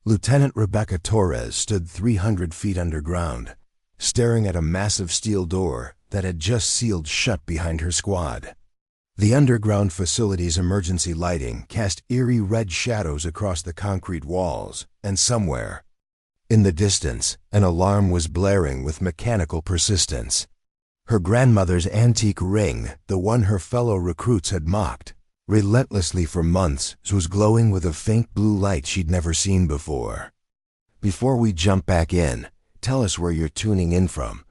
Lieutenant Rebecca Torres stood 300 feet underground, staring at a massive steel door that had just sealed shut behind her squad. The underground facility's emergency lighting cast eerie red shadows across the concrete walls, and somewhere, in the distance, an alarm was blaring with mechanical persistence. Her grandmother's antique ring, the one her fellow recruits had mocked relentlessly for months, was glowing with a faint blue light she'd never seen before. Before we jump back in, tell us where you're tuning in from,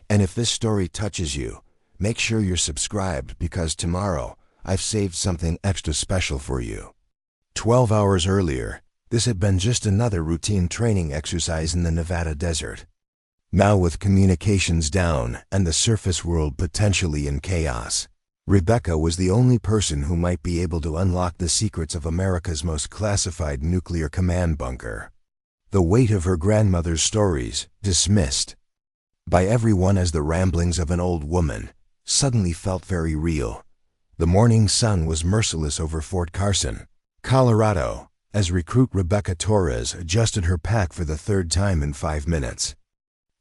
and if this story touches you, make sure you're subscribed because tomorrow I've saved something extra special for you. 12 hours earlier, this had been just another routine training exercise in the Nevada desert. Now with communications down and the surface world potentially in chaos, Rebecca was the only person who might be able to unlock the secrets of America's most classified nuclear command bunker. The weight of her grandmother's stories, dismissed by everyone as the ramblings of an old woman, suddenly felt very real. The morning sun was merciless over Fort Carson, Colorado, as recruit Rebecca Torres adjusted her pack for the third time in 5 minutes.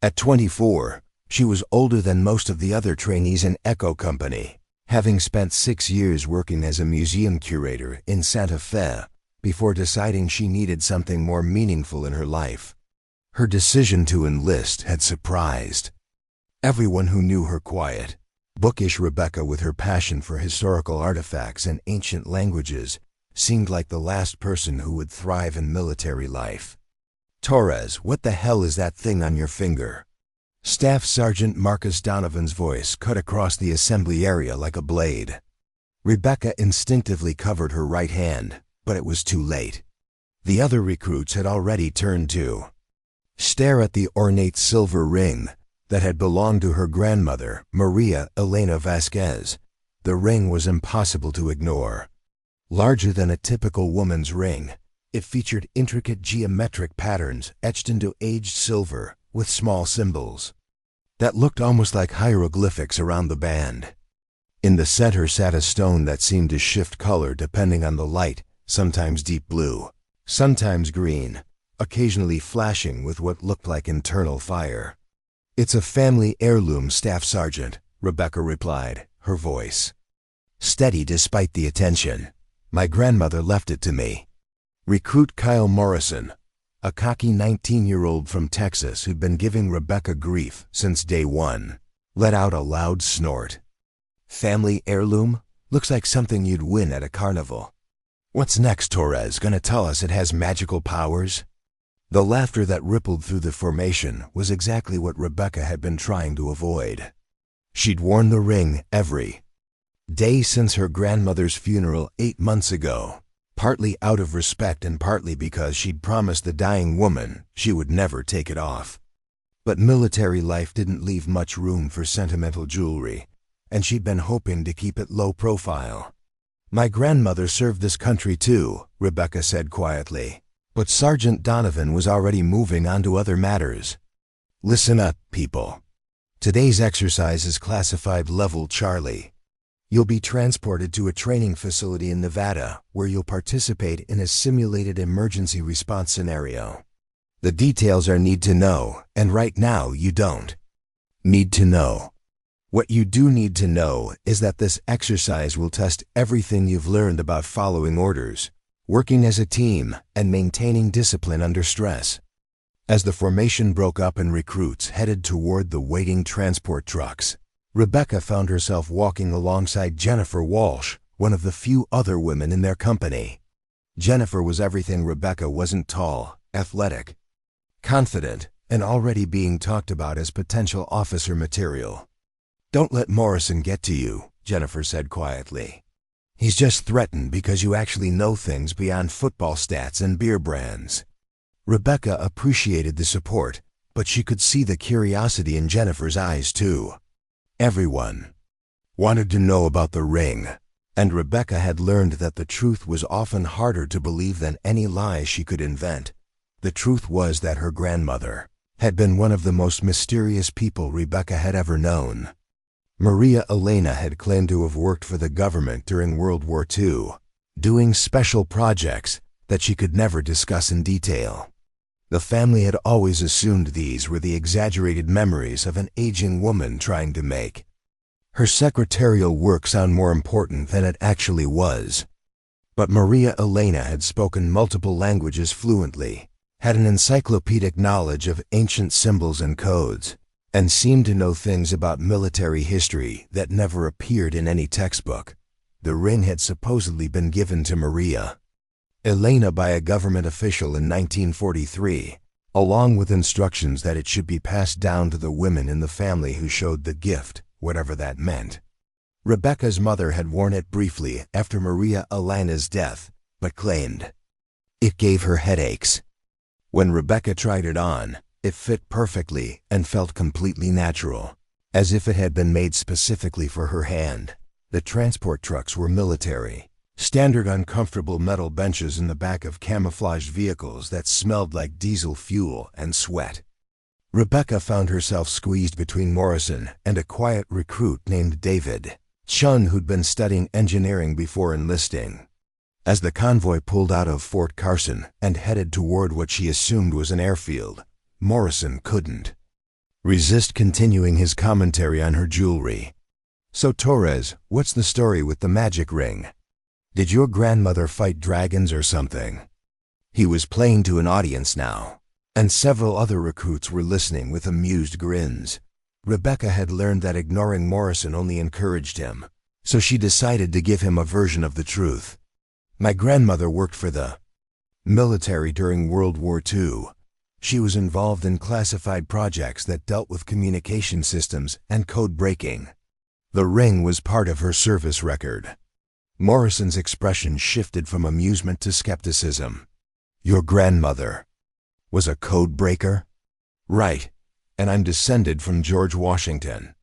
At 24, she was older than most of the other trainees in Echo Company, having spent 6 years working as a museum curator in Santa Fe before deciding she needed something more meaningful in her life. Her decision to enlist had surprised everyone who knew her quiet, bookish Rebecca with her passion for historical artifacts and ancient languages seemed like the last person who would thrive in military life. "Torres, what the hell is that thing on your finger?" Staff Sergeant Marcus Donovan's voice cut across the assembly area like a blade. Rebecca instinctively covered her right hand, but it was too late. The other recruits had already turned too. Stare at the ornate silver ring that had belonged to her grandmother, Maria Elena Vasquez. The ring was impossible to ignore. Larger than a typical woman's ring, it featured intricate geometric patterns etched into aged silver with small symbols that looked almost like hieroglyphics around the band. In the center sat a stone that seemed to shift color depending on the light, sometimes deep blue, sometimes green, occasionally flashing with what looked like internal fire. "It's a family heirloom, Staff Sergeant," Rebecca replied, her voice steady despite the attention. "My grandmother left it to me." Recruit Kyle Morrison, a cocky 19-year-old from Texas who'd been giving Rebecca grief since day one, let out a loud snort. "Family heirloom? Looks like something you'd win at a carnival. What's next, Torres? Gonna tell us it has magical powers?" The laughter that rippled through the formation was exactly what Rebecca had been trying to avoid. She'd worn the ring every day since her grandmother's funeral 8 months ago, partly out of respect and partly because she'd promised the dying woman she would never take it off. But military life didn't leave much room for sentimental jewelry, and she'd been hoping to keep it low profile. "My grandmother served this country too," Rebecca said quietly, but Sergeant Donovan was already moving on to other matters. "Listen up, people. Today's exercise is classified Level Charlie. You'll be transported to a training facility in Nevada where you'll participate in a simulated emergency response scenario. The details are need to know, and right now you don't need to know. What you do need to know is that this exercise will test everything you've learned about following orders, working as a team, and maintaining discipline under stress." As the formation broke up and recruits headed toward the waiting transport trucks, Rebecca found herself walking alongside Jennifer Walsh, one of the few other women in their company. Jennifer was everything Rebecca wasn't: tall, athletic, confident, and already being talked about as potential officer material. "Don't let Morrison get to you," Jennifer said quietly. "He's just threatened because you actually know things beyond football stats and beer brands." Rebecca appreciated the support, but she could see the curiosity in Jennifer's eyes too. Everyone wanted to know about the ring, and Rebecca had learned that the truth was often harder to believe than any lie she could invent. The truth was that her grandmother had been one of the most mysterious people Rebecca had ever known. Maria Elena had claimed to have worked for the government during World War II, doing special projects that she could never discuss in detail. The family had always assumed these were the exaggerated memories of an aging woman trying to make her secretarial work sound more important than it actually was. But Maria Elena had spoken multiple languages fluently, had an encyclopedic knowledge of ancient symbols and codes, and seemed to know things about military history that never appeared in any textbook. The ring had supposedly been given to Maria Elena by a government official in 1943, along with instructions that it should be passed down to the women in the family who showed the gift, whatever that meant. Rebecca's mother had worn it briefly after Maria Elena's death, but claimed it gave her headaches. When Rebecca tried it on, it fit perfectly and felt completely natural, as if it had been made specifically for her hand. The transport trucks were military, standard uncomfortable metal benches in the back of camouflaged vehicles that smelled like diesel fuel and sweat. Rebecca found herself squeezed between Morrison and a quiet recruit named David Chun, who'd been studying engineering before enlisting. As the convoy pulled out of Fort Carson and headed toward what she assumed was an airfield, Morrison couldn't resist continuing his commentary on her jewelry. "So Torres, what's the story with the magic ring? Did your grandmother fight dragons or something?" He was playing to an audience now, and several other recruits were listening with amused grins. Rebecca had learned that ignoring Morrison only encouraged him, so she decided to give him a version of the truth. "My grandmother worked for the military during World War II. She was involved in classified projects that dealt with communication systems and code breaking. The ring was part of her service record." Morrison's expression shifted from amusement to skepticism. "Your grandmother was a code breaker?" "Right, and I'm descended from George Washington."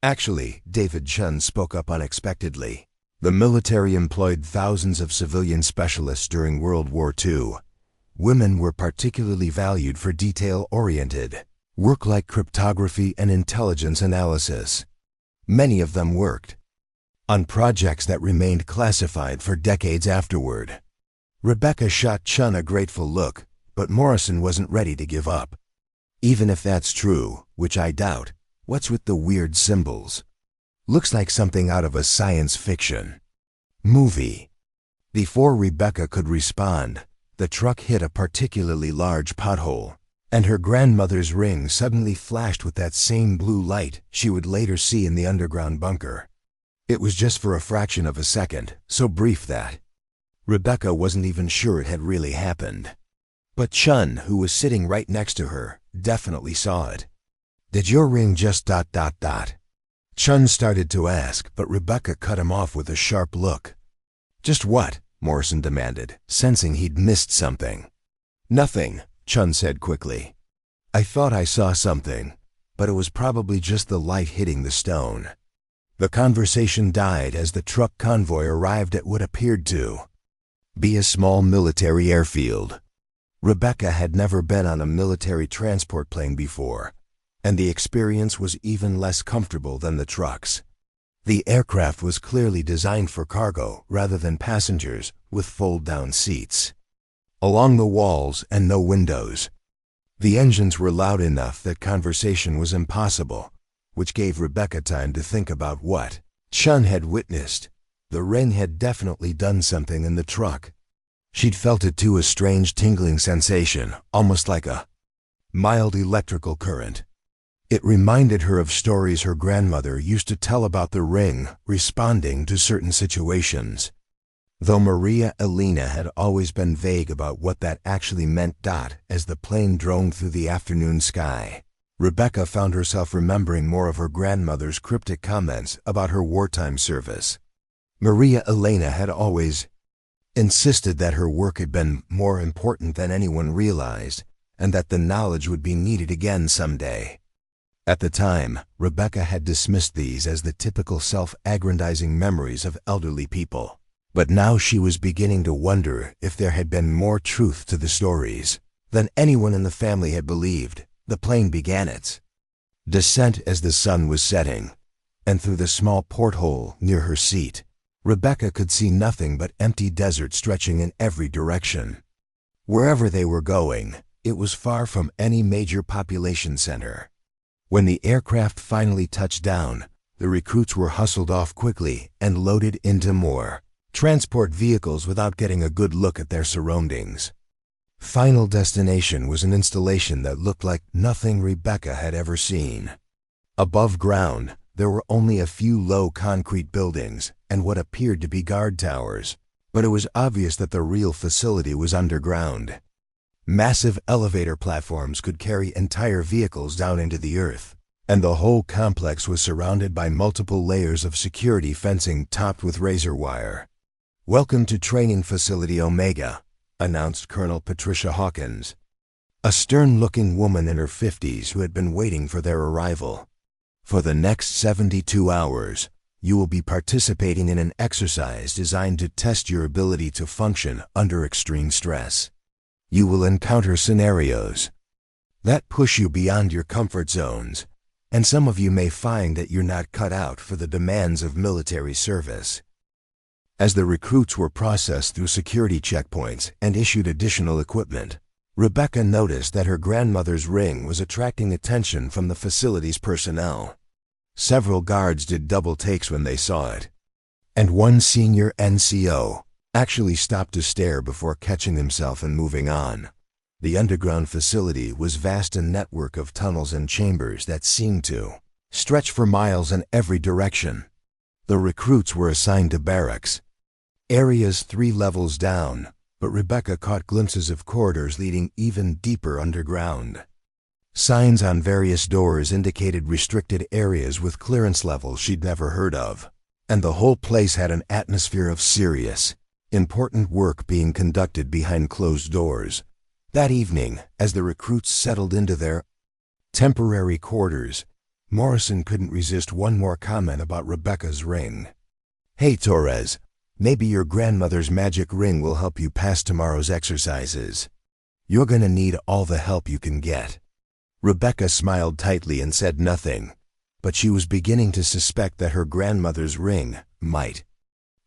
Actually, David Chun spoke up unexpectedly. The military employed thousands of civilian specialists during World War II. Women were particularly valued for detail-oriented work like cryptography and intelligence analysis. Many of them worked on projects that remained classified for decades afterward. Rebecca shot Chun a grateful look, but Morrison wasn't ready to give up. "Even if that's true, which I doubt, what's with the weird symbols? Looks like something out of a science fiction movie." Before Rebecca could respond, the truck hit a particularly large pothole, and her grandmother's ring suddenly flashed with that same blue light she would later see in the underground bunker. It was just for a fraction of a second, so brief that Rebecca wasn't even sure it had really happened. But Chun, who was sitting right next to her, definitely saw it. "Did your ring just ... Chun started to ask, but Rebecca cut him off with a sharp look. "Just what?" Morrison demanded, sensing he'd missed something. "Nothing," Chun said quickly. "I thought I saw something, but it was probably just the light hitting the stone." The conversation died as the truck convoy arrived at what appeared to be a small military airfield. Rebecca had never been on a military transport plane before, and the experience was even less comfortable than the trucks. The aircraft was clearly designed for cargo rather than passengers, with fold-down seats along the walls and no windows. The engines were loud enough that conversation was impossible, which gave Rebecca time to think about what Chun had witnessed. The ring had definitely done something in the truck. She'd felt it too, a strange tingling sensation, almost like a mild electrical current. It reminded her of stories her grandmother used to tell about the ring responding to certain situations. Though Maria Elena had always been vague about what that actually meant. As the plane droned through the afternoon sky, Rebecca found herself remembering more of her grandmother's cryptic comments about her wartime service. Maria Elena had always insisted that her work had been more important than anyone realized, and that the knowledge would be needed again someday. At the time, Rebecca had dismissed these as the typical self-aggrandizing memories of elderly people. But now she was beginning to wonder if there had been more truth to the stories than anyone in the family had believed. The plane began its descent as the sun was setting, and through the small porthole near her seat, Rebecca could see nothing but empty desert stretching in every direction. Wherever they were going, It was far from any major population center. When the aircraft finally touched down, the recruits were hustled off quickly and loaded into more transport vehicles without getting a good look at their surroundings. Final destination was an installation that looked like nothing Rebecca had ever seen. Above ground, there were only a few low concrete buildings and what appeared to be guard towers, but it was obvious that the real facility was underground. Massive elevator platforms could carry entire vehicles down into the earth, and the whole complex was surrounded by multiple layers of security fencing topped with razor wire. "Welcome to Training Facility Omega," announced Colonel Patricia Hawkins, a stern-looking woman in her 50s who had been waiting for their arrival. "For the next 72 hours, you will be participating in an exercise designed to test your ability to function under extreme stress. You will encounter scenarios that push you beyond your comfort zones, and some of you may find that you're not cut out for the demands of military service." As the recruits were processed through security checkpoints and issued additional equipment, Rebecca noticed that her grandmother's ring was attracting attention from the facility's personnel. Several guards did double takes when they saw it, and one senior NCO actually stopped to stare before catching himself and moving on. The underground facility was vast, a network of tunnels and chambers that seemed to stretch for miles in every direction. The recruits were assigned to barracks, areas 3 levels down, but Rebecca caught glimpses of corridors leading even deeper underground. Signs on various doors indicated restricted areas with clearance levels she'd never heard of, and the whole place had an atmosphere of serious, important work being conducted behind closed doors. That evening, as the recruits settled into their temporary quarters, Morrison couldn't resist one more comment about Rebecca's ring. "Hey, Torres, maybe your grandmother's magic ring will help you pass tomorrow's exercises. You're gonna need all the help you can get." Rebecca smiled tightly and said nothing, but she was beginning to suspect that her grandmother's ring might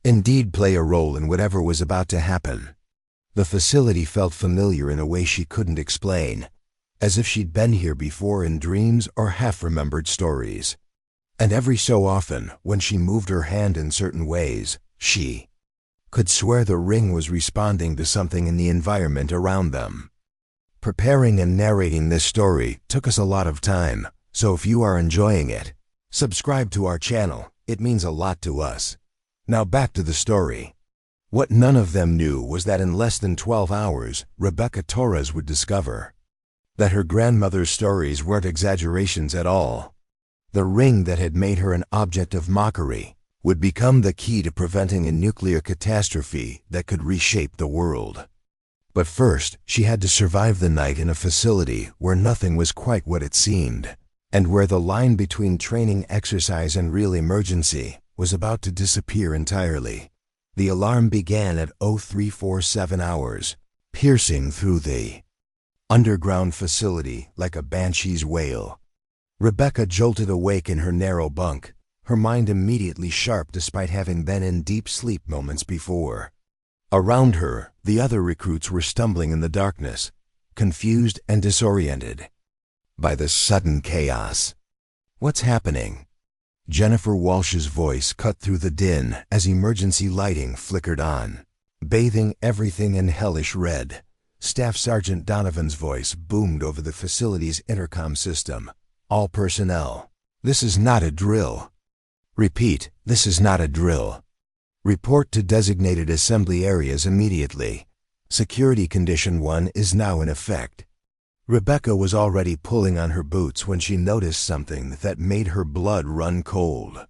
indeed play a role in whatever was about to happen. The facility felt familiar in a way she couldn't explain, as if she'd been here before in dreams or half-remembered stories. And every so often, when she moved her hand in certain ways, she could swear the ring was responding to something in the environment around them. Preparing and narrating this story took us a lot of time, so if you are enjoying it, subscribe to our channel. It means a lot to us. Now back to the story. What none of them knew was that in less than 12 hours, Rebecca Torres would discover that her grandmother's stories weren't exaggerations at all. The ring that had made her an object of mockery would become the key to preventing a nuclear catastrophe that could reshape the world. But first, she had to survive the night in a facility where nothing was quite what it seemed, and where the line between training exercise and real emergency was about to disappear entirely. The alarm began at 0347 hours, piercing through the underground facility like a banshee's wail. Rebecca jolted awake in her narrow bunk, her mind immediately sharp despite having been in deep sleep moments before. Around her, the other recruits were stumbling in the darkness, confused and disoriented by the sudden chaos. "What's happening?" Jennifer Walsh's voice cut through the din as emergency lighting flickered on, bathing everything in hellish red. Staff Sergeant Donovan's voice boomed over the facility's intercom system. "All personnel, this is not a drill. Repeat, this is not a drill. Report to designated assembly areas immediately. Security Condition 1 is now in effect." Rebecca was already pulling on her boots when she noticed something that made her blood run cold.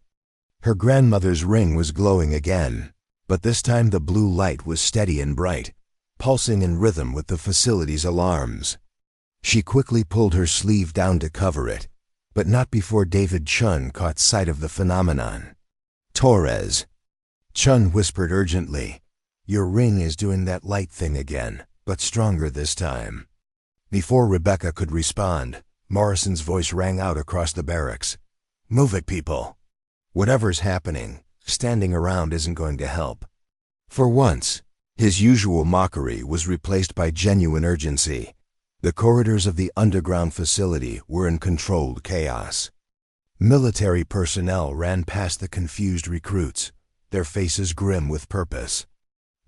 Her grandmother's ring was glowing again, but this time the blue light was steady and bright, pulsing in rhythm with the facility's alarms. She quickly pulled her sleeve down to cover it, but not before David Chun caught sight of the phenomenon. "Torres," Chun whispered urgently, "your ring is doing that light thing again, but stronger this time." Before Rebecca could respond, Morrison's voice rang out across the barracks. "Move it, people. Whatever's happening, standing around isn't going to help." For once, his usual mockery was replaced by genuine urgency. The corridors of the underground facility were in controlled chaos. Military personnel ran past the confused recruits, their faces grim with purpose.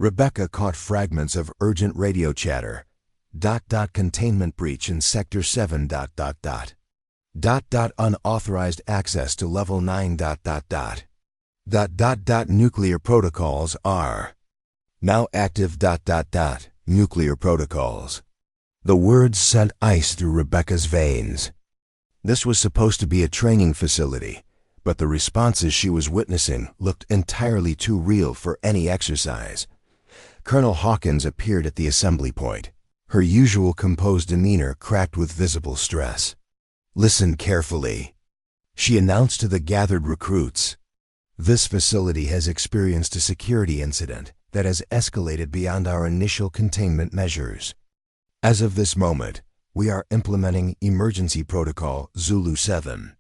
Rebecca caught fragments of urgent radio chatter. ... Containment breach in Sector 7... ... Unauthorized access to Level 9... ... Nuclear protocols are now active... ... Nuclear protocols. The words sent ice through Rebecca's veins. This was supposed to be a training facility, but the responses she was witnessing looked entirely too real for any exercise. Colonel Hawkins appeared at the assembly point, her usual composed demeanor cracked with visible stress. "Listen carefully," she announced to the gathered recruits. "This facility has experienced a security incident that has escalated beyond our initial containment measures. As of this moment, we are implementing Emergency Protocol Zulu 7.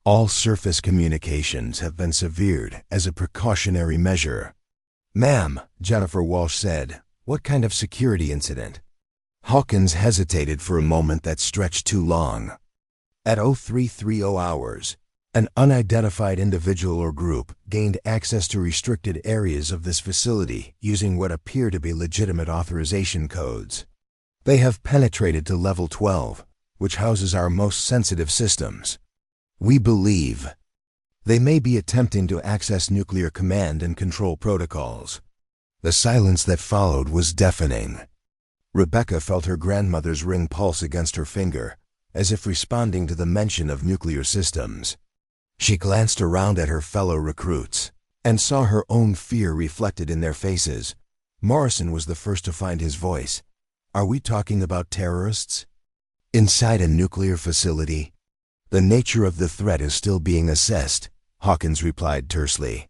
All surface communications have been severed as a precautionary measure." "Ma'am," Jennifer Walsh said, "what kind of security incident?" Hawkins hesitated for a moment that stretched too long. At 0330 hours, an unidentified individual or group gained access to restricted areas of this facility using what appear to be legitimate authorization codes. They have penetrated to Level 12, which houses our most sensitive systems. We believe they may be attempting to access nuclear command and control protocols. The silence that followed was deafening. Rebecca felt her grandmother's ring pulse against her finger, as if responding to the mention of nuclear systems. She glanced around at her fellow recruits and saw her own fear reflected in their faces. Morrison was the first to find his voice. "Are we talking about terrorists?" "Inside a nuclear facility? The nature of the threat is still being assessed," Hawkins replied tersely.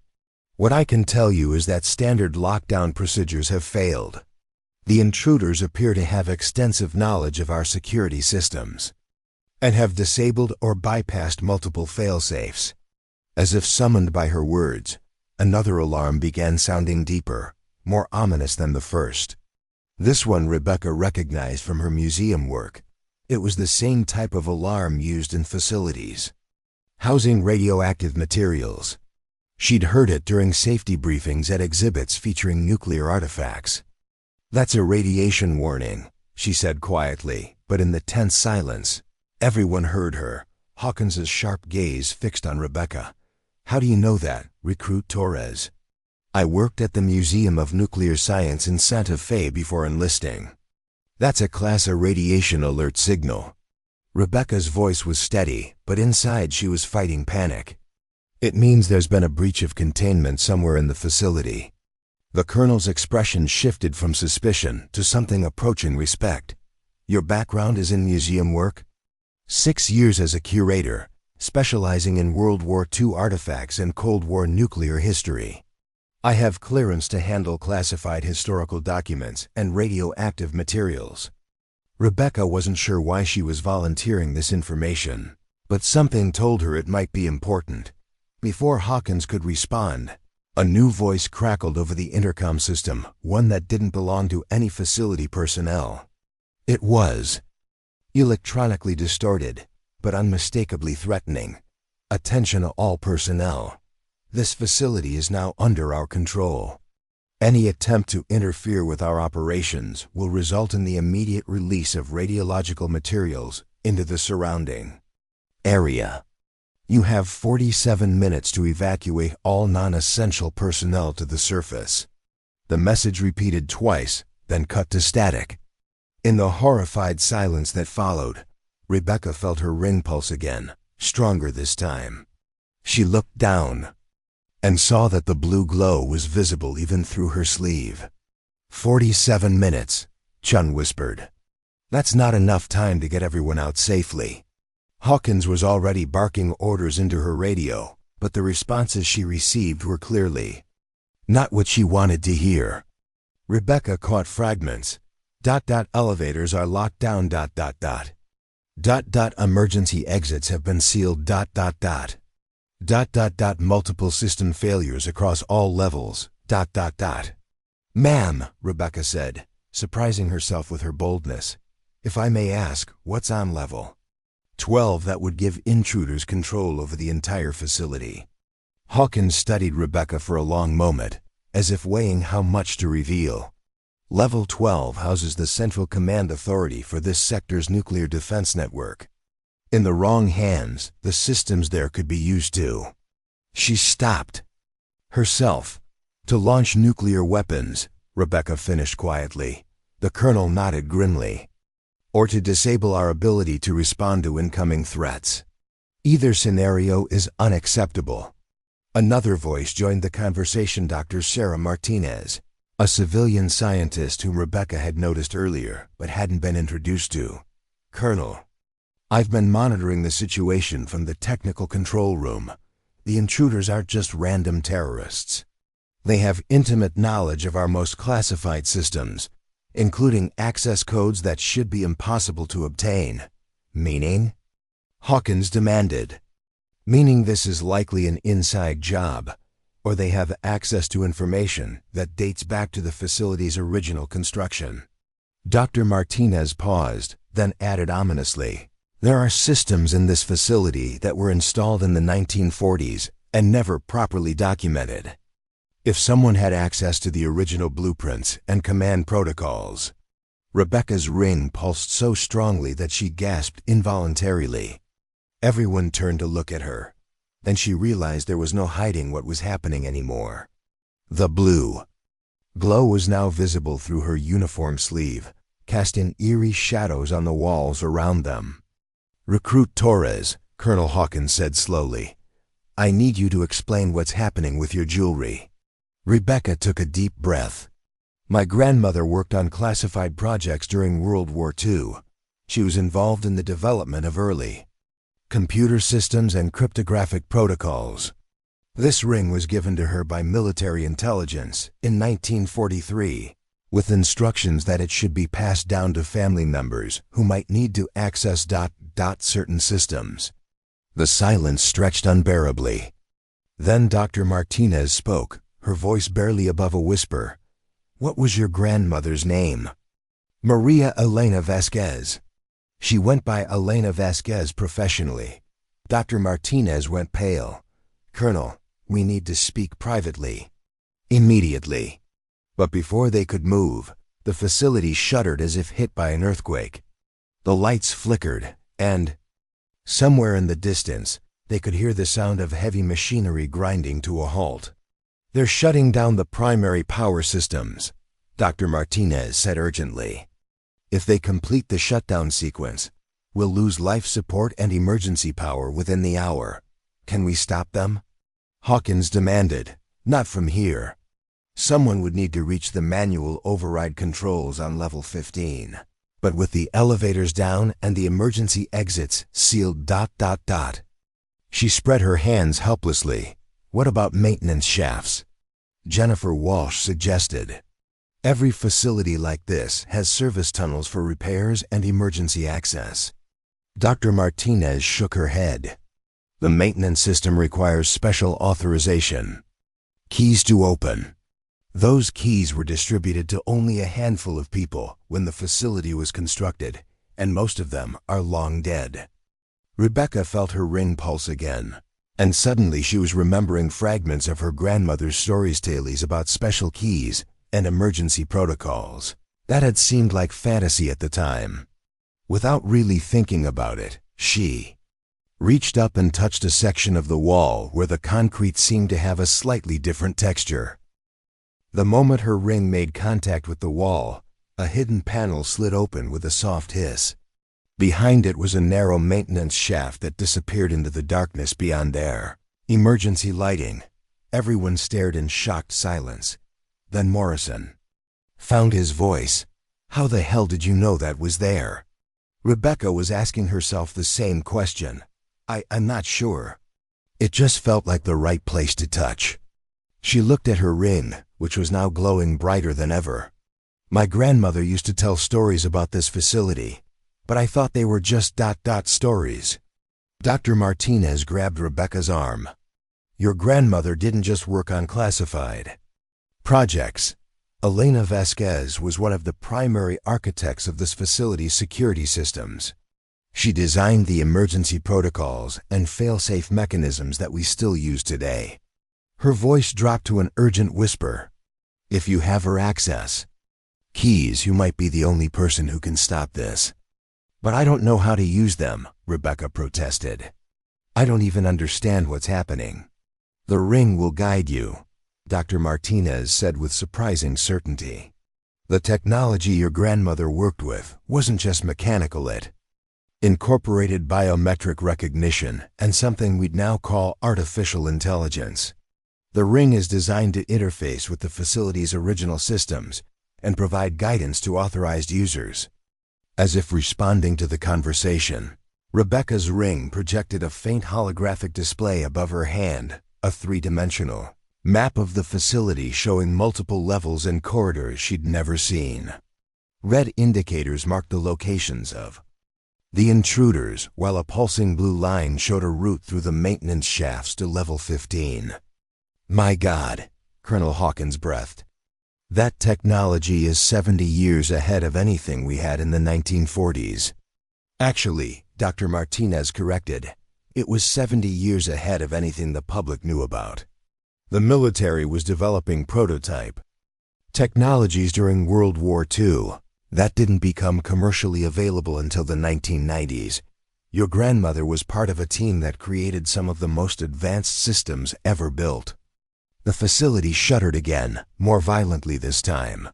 "What I can tell you is that standard lockdown procedures have failed. The intruders appear to have extensive knowledge of our security systems and have disabled or bypassed multiple fail-safes." As if summoned by her words, another alarm began sounding deeper, more ominous than the first. This one Rebecca recognized from her museum work. It was the same type of alarm used in facilities housing radioactive materials. She'd heard it during safety briefings at exhibits featuring nuclear artifacts. "That's a radiation warning," she said quietly, but in the tense silence, everyone heard her, Hawkins's sharp gaze fixed on Rebecca. "How do you know that, Recruit Torres?" "I worked at the Museum of Nuclear Science in Santa Fe before enlisting. That's a Class A radiation alert signal." Rebecca's voice was steady, but inside she was fighting panic. "It means there's been a breach of containment somewhere in the facility." The colonel's expression shifted from suspicion to something approaching respect. "Your background is in museum work?" 6 years as a curator, specializing in World War II artifacts and Cold War nuclear history. "I have clearance to handle classified historical documents and radioactive materials." Rebecca wasn't sure why she was volunteering this information, but something told her it might be important. Before Hawkins could respond, a new voice crackled over the intercom system, one that didn't belong to any facility personnel. It was electronically distorted, but unmistakably threatening. "Attention all personnel. This facility is now under our control. Any attempt to interfere with our operations will result in the immediate release of radiological materials into the surrounding area. You have 47 minutes to evacuate all non-essential personnel to the surface." The message repeated twice, then cut to static. In the horrified silence that followed, Rebecca felt her ring pulse again, stronger this time. She looked down and saw that the blue glow was visible even through her sleeve. 47 minutes, Chun whispered. "That's not enough time to get everyone out safely." Hawkins was already barking orders into her radio, but the responses she received were clearly not what she wanted to hear. Rebecca caught fragments. ... Elevators are locked down. ... Emergency exits have been sealed. ... Multiple system failures across all levels. ... "Ma'am," Rebecca said, surprising herself with her boldness, If I may ask, what's on level 12 that would give intruders control over the entire facility? Hawkins studied Rebecca for a long moment, as if weighing how much to reveal. Level 12 houses the central command authority for this sector's nuclear defense network. In the wrong hands, the systems there could be used to. She stopped herself to launch nuclear weapons, Rebecca finished quietly. The colonel nodded grimly. Or to disable our ability to respond to incoming threats. Either scenario is unacceptable. Another voice joined the conversation, Dr. Sarah Martinez, a civilian scientist whom Rebecca had noticed earlier but hadn't been introduced to. Colonel, I've been monitoring the situation from the technical control room. The intruders aren't just random terrorists. They have intimate knowledge of our most classified systems, including access codes that should be impossible to obtain. Meaning? Hawkins demanded. Meaning this is likely an inside job, or they have access to information that dates back to the facility's original construction. Dr. Martinez paused, then added ominously, there are systems in this facility that were installed in the 1940s and never properly documented. If someone had access to the original blueprints and command protocols. Rebecca's ring pulsed so strongly that she gasped involuntarily. Everyone turned to look at her. Then she realized there was no hiding what was happening anymore. The blue glow was now visible through her uniform sleeve, casting eerie shadows on the walls around them. Recruit Torres, Colonel Hawkins said slowly. I need you to explain what's happening with your jewelry. Rebecca took a deep breath. My grandmother worked on classified projects during World War II. She was involved in the development of early computer systems and cryptographic protocols. This ring was given to her by military intelligence in 1943, with instructions that it should be passed down to family members who might need to access certain systems. The silence stretched unbearably. Then Dr. Martinez spoke, her voice barely above a whisper. What was your grandmother's name? Maria Elena Vasquez. She went by Elena Vasquez professionally. Dr. Martinez went pale. Colonel, we need to speak privately. Immediately. But before they could move, the facility shuddered as if hit by an earthquake. The lights flickered, and somewhere in the distance, they could hear the sound of heavy machinery grinding to a halt. They're shutting down the primary power systems, Dr. Martinez said urgently. If they complete the shutdown sequence, we'll lose life support and emergency power within the hour. Can we stop them? Hawkins demanded. Not from here. Someone would need to reach the manual override controls on level 15. But with the elevators down and the emergency exits sealed. She spread her hands helplessly. What about maintenance shafts? Jennifer Walsh suggested. Every facility like this has service tunnels for repairs and emergency access. Dr. Martinez shook her head. The maintenance system requires special authorization. Keys to open. Those keys were distributed to only a handful of people when the facility was constructed, and most of them are long dead. Rebecca felt her ring pulse again, and suddenly she was remembering fragments of her grandmother's stories about special keys and emergency protocols. That had seemed like fantasy at the time. Without really thinking about it, she reached up and touched a section of the wall where the concrete seemed to have a slightly different texture. The moment her ring made contact with the wall, a hidden panel slid open with a soft hiss. Behind it was a narrow maintenance shaft that disappeared into the darkness beyond there. Emergency lighting. Everyone stared in shocked silence. Then Morrison found his voice. How the hell did you know that was there? Rebecca was asking herself the same question. I'm not sure. It just felt like the right place to touch. She looked at her ring, which was now glowing brighter than ever. My grandmother used to tell stories about this facility, but I thought they were just stories. Dr. Martinez grabbed Rebecca's arm. Your grandmother didn't just work on classified projects. Elena Vasquez was one of the primary architects of this facility's security systems. She designed the emergency protocols and fail-safe mechanisms that we still use today. Her voice dropped to an urgent whisper. "If you have her access keys, you might be the only person who can stop this." "But I don't know how to use them," Rebecca protested. "I don't even understand what's happening." "The ring will guide you," Dr. Martinez said with surprising certainty. "The technology your grandmother worked with wasn't just mechanical, it incorporated biometric recognition and something we'd now call artificial intelligence. The ring is designed to interface with the facility's original systems and provide guidance to authorized users." As if responding to the conversation, Rebecca's ring projected a faint holographic display above her hand, a three-dimensional map of the facility showing multiple levels and corridors she'd never seen. Red indicators marked the locations of the intruders, while a pulsing blue line showed a route through the maintenance shafts to level 15. "My God," Colonel Hawkins breathed. "That technology is 70 years ahead of anything we had in the 1940s. Actually, Dr. Martinez corrected, it was 70 years ahead of anything the public knew about. The military was developing prototype technologies during World War II. That didn't become commercially available until the 1990s. Your grandmother was part of a team that created some of the most advanced systems ever built." The facility shuddered again, more violently this time.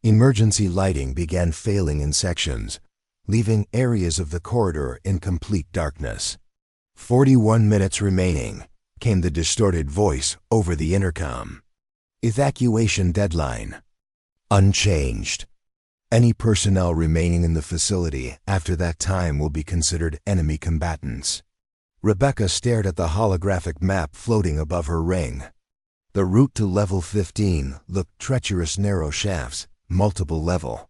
Emergency lighting began failing in sections, leaving areas of the corridor in complete darkness. 41 minutes remaining, came the distorted voice over the intercom. "Evacuation deadline unchanged. Any personnel remaining in the facility after that time will be considered enemy combatants." Rebecca stared at the holographic map floating above her ring. The route to level 15 looked treacherous, narrow shafts, multiple level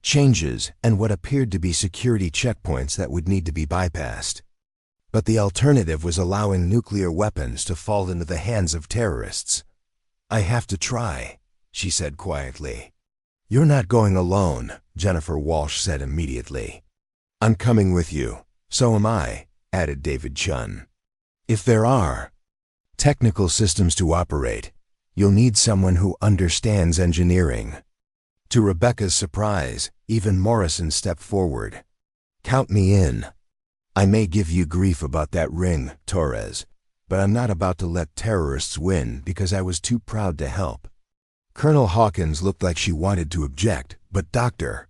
changes, and what appeared to be security checkpoints that would need to be bypassed. But the alternative was allowing nuclear weapons to fall into the hands of terrorists. "I have to try," she said quietly. "You're not going alone," Jennifer Walsh said immediately. "I'm coming with you." "So am I," added David Chun. "If there are technical systems to operate, you'll need someone who understands engineering." To Rebecca's surprise, even Morrison stepped forward. "Count me in. I may give you grief about that ring, Torres, but I'm not about to let terrorists win because I was too proud to help." Colonel Hawkins looked like she wanted to object, but Dr.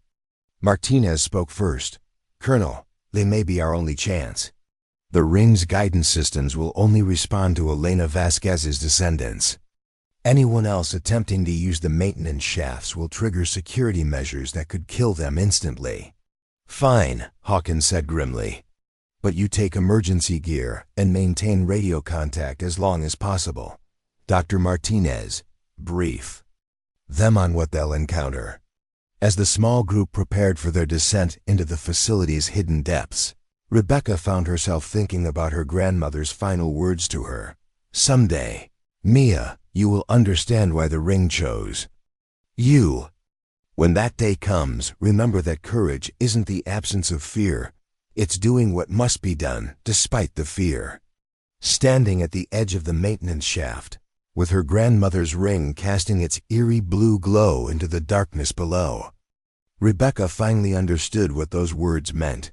Martinez spoke first. "Colonel, they may be our only chance. The ring's guidance systems will only respond to Elena Vasquez's descendants. Anyone else attempting to use the maintenance shafts will trigger security measures that could kill them instantly." "Fine," Hawkins said grimly. "But you take emergency gear and maintain radio contact as long as possible." Dr. Martinez, brief them on what they'll encounter. As the small group prepared for their descent into the facility's hidden depths, Rebecca found herself thinking about her grandmother's final words to her. "Someday, Mia, you will understand why the ring chose you. When that day comes, remember that courage isn't the absence of fear. It's doing what must be done despite the fear." Standing at the edge of the maintenance shaft, with her grandmother's ring casting its eerie blue glow into the darkness below, Rebecca finally understood what those words meant.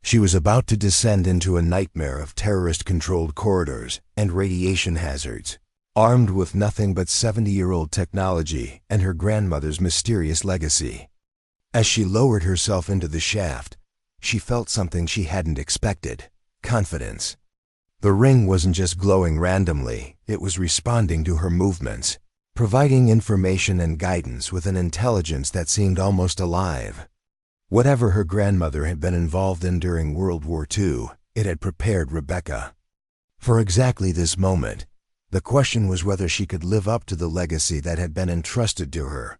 She was about to descend into a nightmare of terrorist-controlled corridors and radiation hazards, armed with nothing but 70-year-old technology and her grandmother's mysterious legacy. As she lowered herself into the shaft, she felt something she hadn't expected: confidence. The ring wasn't just glowing randomly, it was responding to her movements, providing information and guidance with an intelligence that seemed almost alive. Whatever her grandmother had been involved in during World War II, it had prepared Rebecca for exactly this moment. The question was whether she could live up to the legacy that had been entrusted to her,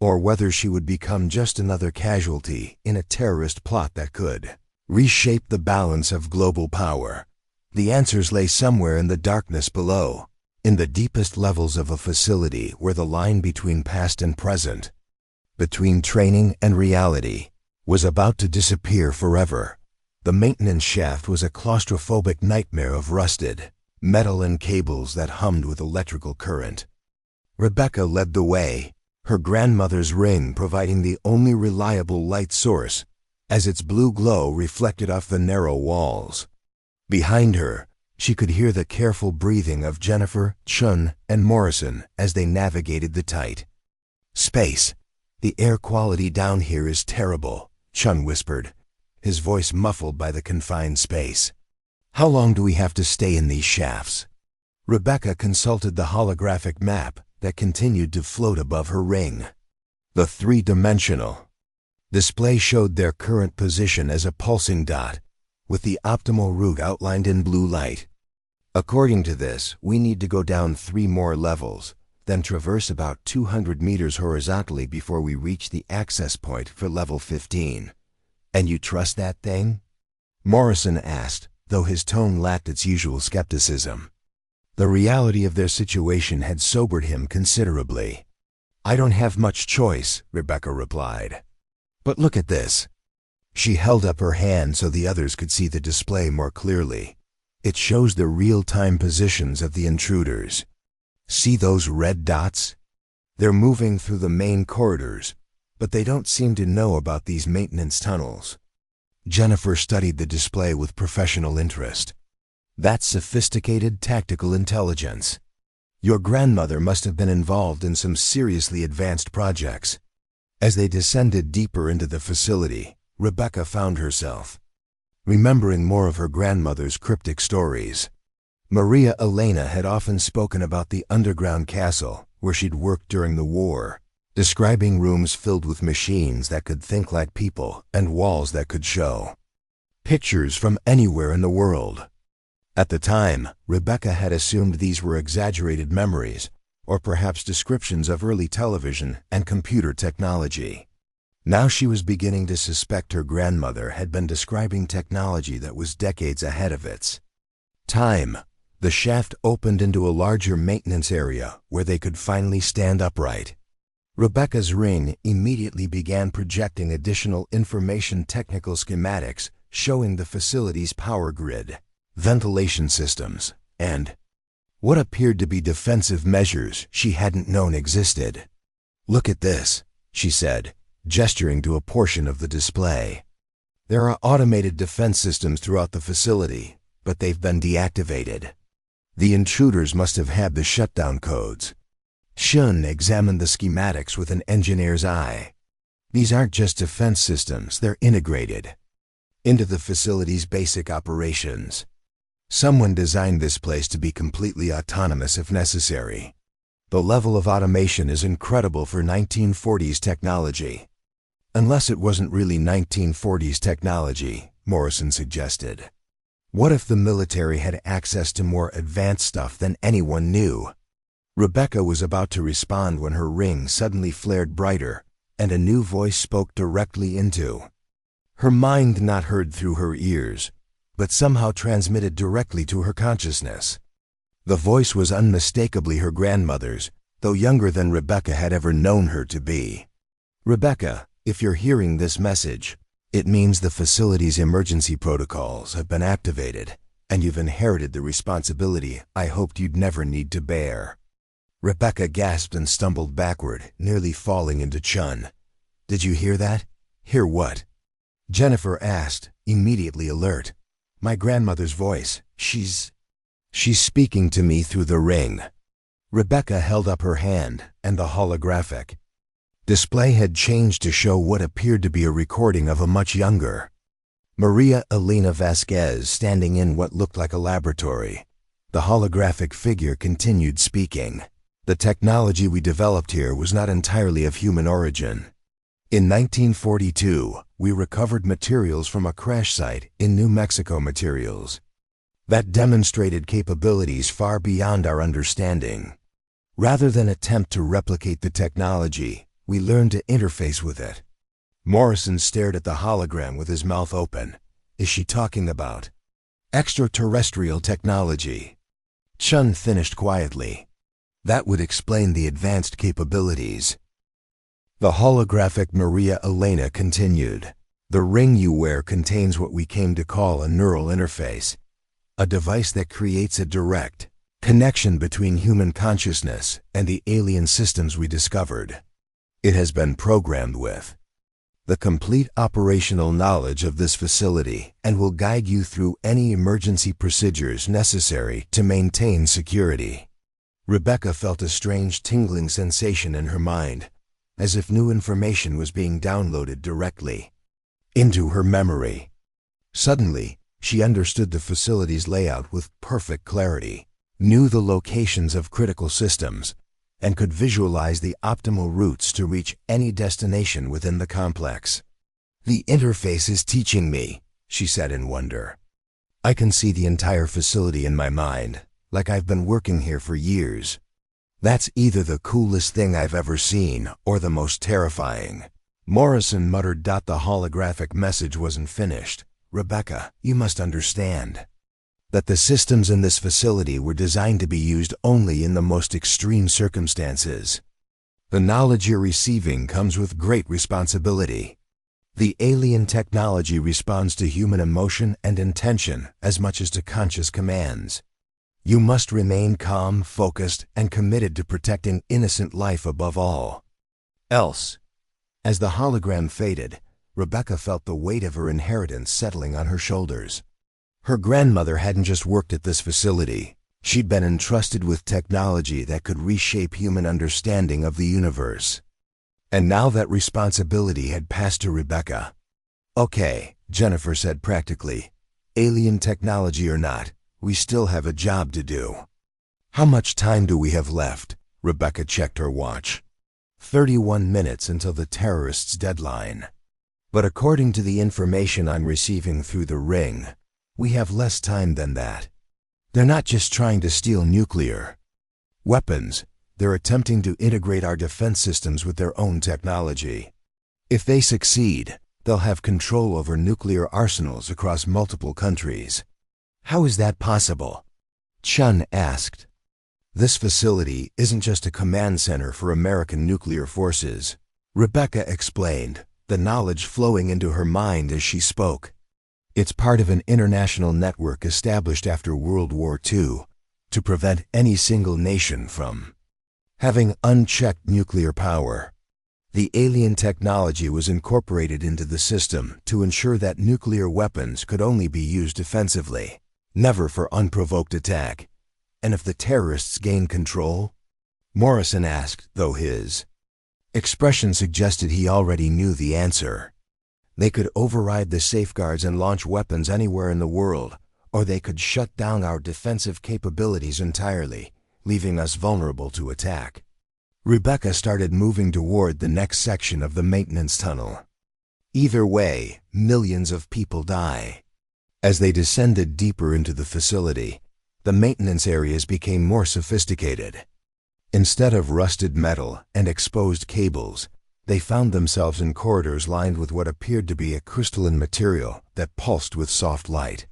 or whether she would become just another casualty in a terrorist plot that could reshape the balance of global power. The answers lay somewhere in the darkness below, in the deepest levels of a facility where the line between past and present, between training and reality, was about to disappear forever. The maintenance shaft was a claustrophobic nightmare of rusted metal and cables that hummed with electrical current. Rebecca led the way, her grandmother's ring providing the only reliable light source, as its blue glow reflected off the narrow walls. Behind her, she could hear the careful breathing of Jennifer, Chun, and Morrison as they navigated the tight space. "The air quality down here is terrible," Chun whispered, his voice muffled by the confined space. "How long do we have to stay in these shafts?" Rebecca consulted the holographic map that continued to float above her ring. The three-dimensional display showed their current position as a pulsing dot, with the optimal route outlined in blue light. "According to this, we need to go down 3 more levels, then traverse about 200 meters horizontally before we reach the access point for level 15. And you trust that thing?" Morrison asked, though his tone lacked its usual skepticism. The reality of their situation had sobered him considerably. "I don't have much choice," Rebecca replied. "But look at this." She held up her hand so the others could see the display more clearly. "It shows the real-time positions of the intruders. See those red dots? They're moving through the main corridors, but they don't seem to know about these maintenance tunnels." Jennifer studied the display with professional interest. "That's sophisticated tactical intelligence. Your grandmother must have been involved in some seriously advanced projects." As they descended deeper into the facility, Rebecca found herself remembering more of her grandmother's cryptic stories. Maria Elena had often spoken about the underground castle where she'd worked during the war, describing rooms filled with machines that could think like people and walls that could show pictures from anywhere in the world. At the time, Rebecca had assumed these were exaggerated memories, or perhaps descriptions of early television and computer technology. Now she was beginning to suspect her grandmother had been describing technology that was decades ahead of its time. The shaft opened into a larger maintenance area where they could finally stand upright. Rebecca's ring immediately began projecting additional information technical schematics showing the facility's power grid, ventilation systems, and what appeared to be defensive measures she hadn't known existed. "Look at this," she said, gesturing to a portion of the display. "There are automated defense systems throughout the facility, but they've been deactivated. The intruders must have had the shutdown codes." Shun examined the schematics with an engineer's eye. "These aren't just defense systems, they're integrated into the facility's basic operations. Someone designed this place to be completely autonomous if necessary. The level of automation is incredible for 1940s technology." "Unless it wasn't really 1940s technology," Morrison suggested. "What if the military had access to more advanced stuff than anyone knew?" Rebecca was about to respond when her ring suddenly flared brighter, and a new voice spoke directly into her mind, not heard through her ears, but somehow transmitted directly to her consciousness. The voice was unmistakably her grandmother's, though younger than Rebecca had ever known her to be. "Rebecca, if you're hearing this message, it means the facility's emergency protocols have been activated, and you've inherited the responsibility I hoped you'd never need to bear." Rebecca gasped and stumbled backward, nearly falling into Chun. "Did you hear that?" "Hear what?" Jennifer asked, immediately alert. "My grandmother's voice. She's speaking to me through the ring." Rebecca held up her hand, and the holographic display had changed to show what appeared to be a recording of a much younger Maria Elena Vasquez standing in what looked like a laboratory. The holographic figure continued speaking. "The technology we developed here was not entirely of human origin. In 1942, we recovered materials from a crash site in New Mexico materials that demonstrated capabilities far beyond our understanding. Rather than attempt to replicate the technology, we learned to interface with it." Morrison stared at the hologram with his mouth open. "Is she talking about extraterrestrial technology?" Chun finished quietly. That would explain the advanced capabilities. The holographic Maria Elena continued. The ring you wear contains what we came to call a neural interface, a device that creates a direct connection between human consciousness and the alien systems we discovered. It has been programmed with the complete operational knowledge of this facility and will guide you through any emergency procedures necessary to maintain security. Rebecca felt a strange tingling sensation in her mind, as if new information was being downloaded directly into her memory. Suddenly, she understood the facility's layout with perfect clarity, knew the locations of critical systems, and could visualize the optimal routes to reach any destination within the complex. "The interface is teaching me," she said in wonder. "I can see the entire facility in my mind, like I've been working here for years. That's either the coolest thing I've ever seen or the most terrifying." Morrison muttered. The holographic message wasn't finished. "Rebecca, you must understand that the systems in this facility were designed to be used only in the most extreme circumstances. The knowledge you're receiving comes with great responsibility. The alien technology responds to human emotion and intention as much as to conscious commands. You must remain calm, focused, and committed to protecting innocent life above all else." As the hologram faded, Rebecca felt the weight of her inheritance settling on her shoulders. Her grandmother hadn't just worked at this facility. She'd been entrusted with technology that could reshape human understanding of the universe. And now that responsibility had passed to Rebecca. "Okay," Jennifer said practically. "Alien technology or not, we still have a job to do." "How much time do we have left?" Rebecca checked her watch. 31 minutes until the terrorists' deadline. "But according to the information I'm receiving through the ring, we have less time than that. They're not just trying to steal nuclear weapons, they're attempting to integrate our defense systems with their own technology. If they succeed, they'll have control over nuclear arsenals across multiple countries." "How is that possible?" Chun asked. "This facility isn't just a command center for American nuclear forces," Rebecca explained, the knowledge flowing into her mind as she spoke. "It's part of an international network established after World War II to prevent any single nation from having unchecked nuclear power. The alien technology was incorporated into the system to ensure that nuclear weapons could only be used defensively, never for unprovoked attack. And if the terrorists gain control?" Morrison asked, though his expression suggested he already knew the answer. "They could override the safeguards and launch weapons anywhere in the world, or they could shut down our defensive capabilities entirely, leaving us vulnerable to attack." Rebecca started moving toward the next section of the maintenance tunnel. "Either way, millions of people die." As they descended deeper into the facility, the maintenance areas became more sophisticated. Instead of rusted metal and exposed cables, they found themselves in corridors lined with what appeared to be a crystalline material that pulsed with soft light.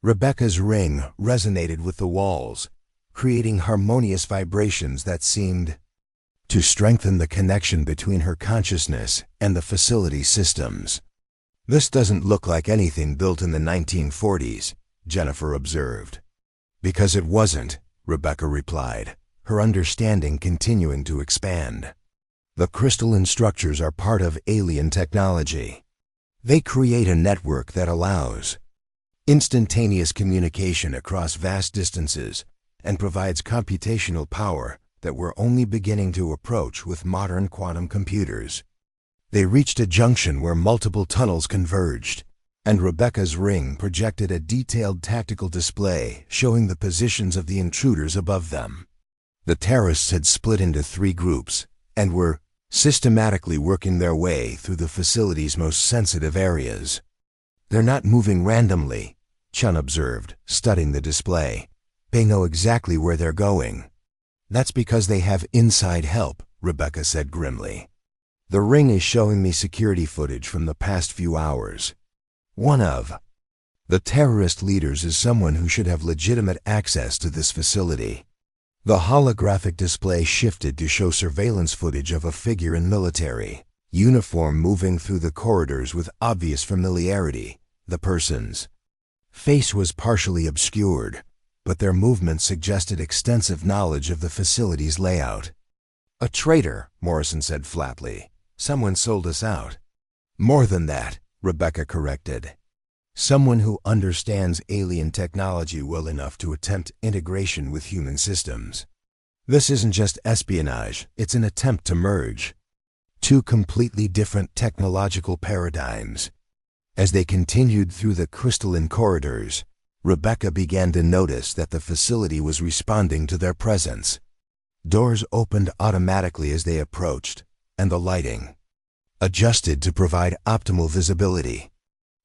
Rebecca's ring resonated with the walls, creating harmonious vibrations that seemed to strengthen the connection between her consciousness and the facility systems. "This doesn't look like anything built in the 1940s, Jennifer observed. "Because it wasn't," Rebecca replied, her understanding continuing to expand. "The crystalline structures are part of alien technology. They create a network that allows instantaneous communication across vast distances and provides computational power that we're only beginning to approach with modern quantum computers." They reached a junction where multiple tunnels converged, and Rebecca's ring projected a detailed tactical display showing the positions of the intruders above them. The terrorists had split into 3 groups and were systematically working their way through the facility's most sensitive areas. "They're not moving randomly," Chun observed, studying the display. "They know exactly where they're going." "That's because they have inside help," Rebecca said grimly. "The ring is showing me security footage from the past few hours. One of The terrorist leaders is someone who should have legitimate access to this facility. The holographic display shifted to show surveillance footage of a figure in military uniform moving through the corridors with obvious familiarity. The person's face was partially obscured, but their movements suggested extensive knowledge of the facility's layout. "A traitor," Morrison said flatly. "Someone sold us out." "More than that," Rebecca corrected. "Someone who understands alien technology well enough to attempt integration with human systems. This isn't just espionage, it's an attempt to merge two completely different technological paradigms." As they continued through the crystalline corridors, Rebecca began to notice that the facility was responding to their presence. Doors opened automatically as they approached, and the lighting adjusted to provide optimal visibility.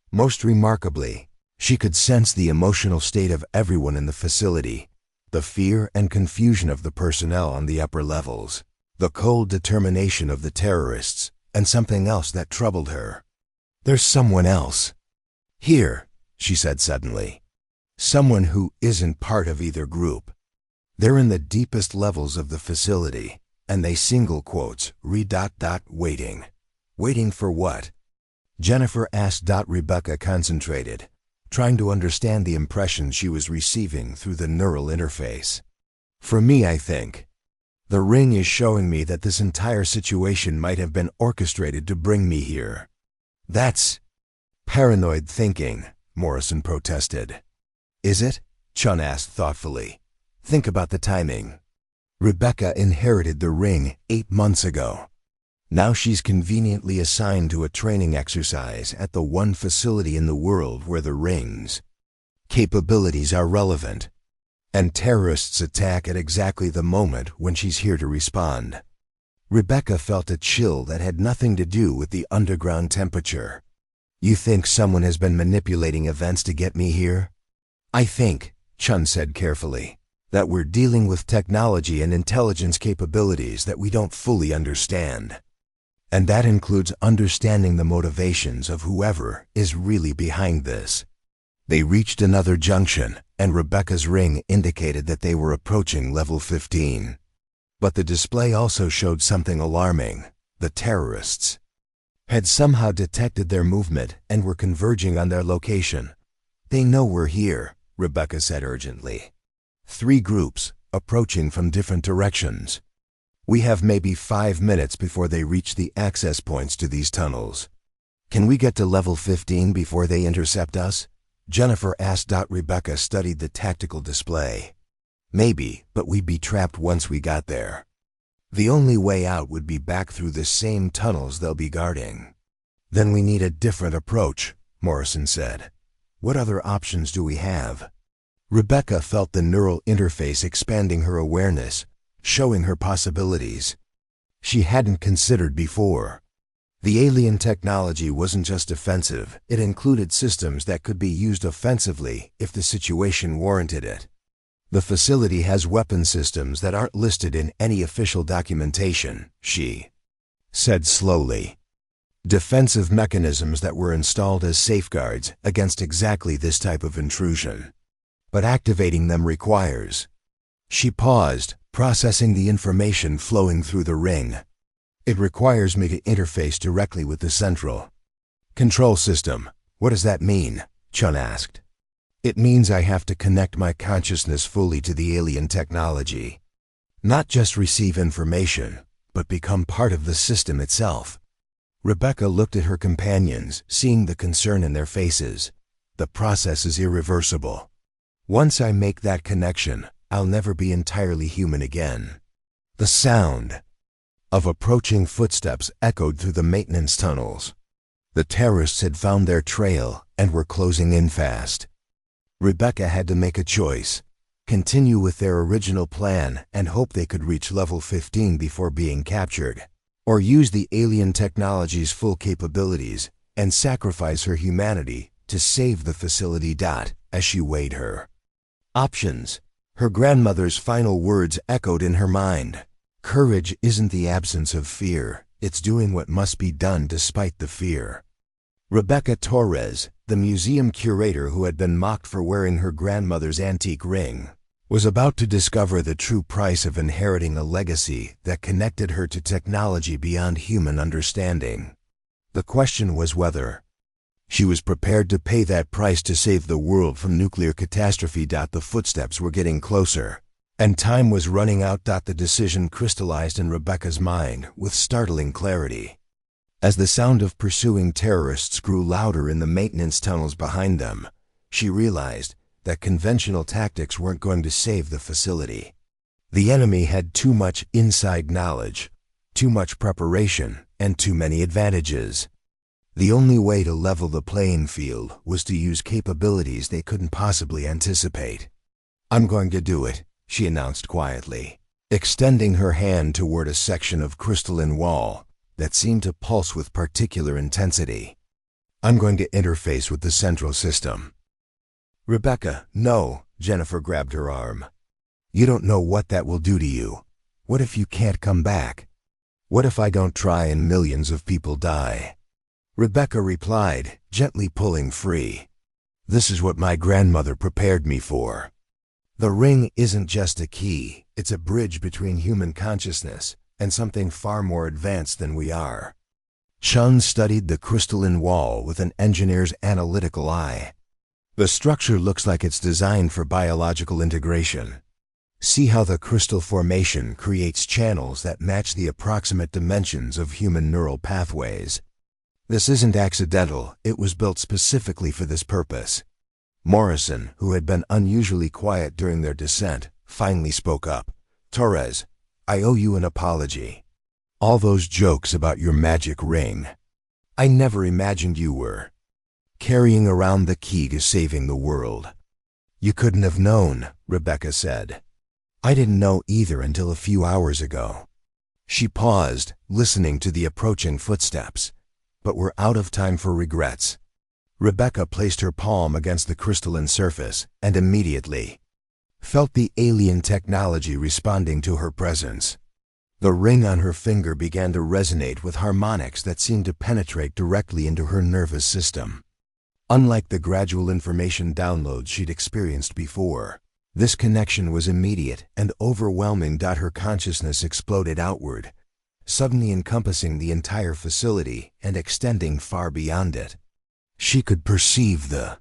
Most remarkably, she could sense the emotional state of everyone in the facility, the fear and confusion of the personnel on the upper levels, the cold determination of the terrorists, and something else that troubled her. "There's someone else here," she said suddenly. "Someone who isn't part of either group. They're in the deepest levels of the facility, and they single quotes, waiting. Waiting for what?" Jennifer asked. Rebecca concentrated, trying to understand the impression she was receiving through the neural interface. "For me, I think. The ring is showing me that this entire situation might have been orchestrated to bring me here." "That's paranoid thinking," Morrison protested. "Is it?" Chun asked thoughtfully. "Think about the timing. Rebecca inherited the ring 8 months ago. Now she's conveniently assigned to a training exercise at the one facility in the world where the ring's capabilities are relevant. And terrorists attack at exactly the moment when she's here to respond." Rebecca felt a chill that had nothing to do with the underground temperature. "You think someone has been manipulating events to get me here?" "I think," Chun said carefully, "that we're dealing with technology and intelligence capabilities that we don't fully understand. And that includes understanding the motivations of whoever is really behind this." They reached another junction, and Rebecca's ring indicated that they were approaching level 15. But the display also showed something alarming. The terrorists had somehow detected their movement and were converging on their location. "They know we're here," Rebecca said urgently. 3 groups, approaching from different directions. "We have maybe 5 minutes before they reach the access points to these tunnels. Can we get to level 15 before they intercept us?" Jennifer asked. Rebecca studied the tactical display. "Maybe, but we'd be trapped once we got there. The only way out would be back through the same tunnels they'll be guarding." "Then we need a different approach," Morrison said. "What other options do we have?" Rebecca felt the neural interface expanding her awareness, showing her possibilities she hadn't considered before. The alien technology wasn't just defensive, it included systems that could be used offensively if the situation warranted it. "The facility has weapon systems that aren't listed in any official documentation," she said slowly. "Defensive mechanisms that were installed as safeguards against exactly this type of intrusion. But activating them requires..." She paused, processing the information flowing through the ring. "It requires me to interface directly with the central control system." "What does that mean?" Chun asked. "It means I have to connect my consciousness fully to the alien technology. Not just receive information, but become part of the system itself." Rebecca looked at her companions, seeing the concern in their faces. "The process is irreversible. Once I make that connection, I'll never be entirely human again." The sound of approaching footsteps echoed through the maintenance tunnels. The terrorists had found their trail and were closing in fast. Rebecca had to make a choice: continue with their original plan and hope they could reach level 15 before being captured, or use the alien technology's full capabilities and sacrifice her humanity to save the facility. As she weighed her options, her grandmother's final words echoed in her mind. "Courage isn't the absence of fear, it's doing what must be done despite the fear." Rebecca Torres, the museum curator who had been mocked for wearing her grandmother's antique ring, was about to discover the true price of inheriting a legacy that connected her to technology beyond human understanding. The question was whether she was prepared to pay that price to save the world from nuclear catastrophe. The footsteps were getting closer, and time was running out. The decision crystallized in Rebecca's mind with startling clarity. As the sound of pursuing terrorists grew louder in the maintenance tunnels behind them, she realized that conventional tactics weren't going to save the facility. The enemy had too much inside knowledge, too much preparation, and too many advantages. The only way to level the playing field was to use capabilities they couldn't possibly anticipate. "I'm going to do it," she announced quietly, extending her hand toward a section of crystalline wall that seemed to pulse with particular intensity. "I'm going to interface with the central system." "Rebecca, no," Jennifer grabbed her arm. "You don't know what that will do to you. What if you can't come back? What if I don't try and millions of people die?" Rebecca replied, gently pulling free. "This is what my grandmother prepared me for. The ring isn't just a key, it's a bridge between human consciousness and something far more advanced than we are." Chun studied the crystalline wall with an engineer's analytical eye. "The structure looks like it's designed for biological integration. See how the crystal formation creates channels that match the approximate dimensions of human neural pathways. This isn't accidental, it was built specifically for this purpose." Morrison, who had been unusually quiet during their descent, finally spoke up. "Torres, I owe you an apology. All those jokes about your magic ring. I never imagined you were carrying around the key to saving the world." "You couldn't have known," Rebecca said. "I didn't know either until a few hours ago." She paused, listening to the approaching footsteps. "But we're out of time for regrets." Rebecca placed her palm against the crystalline surface and immediately felt the alien technology responding to her presence. The ring on her finger began to resonate with harmonics that seemed to penetrate directly into her nervous system. Unlike the gradual information downloads she'd experienced before, this connection was immediate and overwhelming. Her consciousness exploded outward, suddenly encompassing the entire facility and extending far beyond it. She could perceive the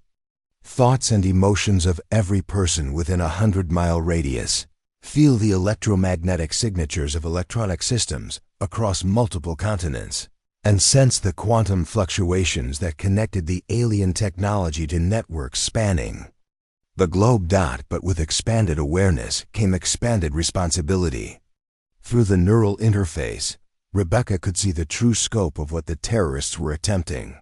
thoughts and emotions of every person within a 100-mile radius, feel the electromagnetic signatures of electronic systems across multiple continents, and sense the quantum fluctuations that connected the alien technology to networks spanning the globe. But with expanded awareness came expanded responsibility. Through the neural interface, Rebecca could see the true scope of what the terrorists were attempting.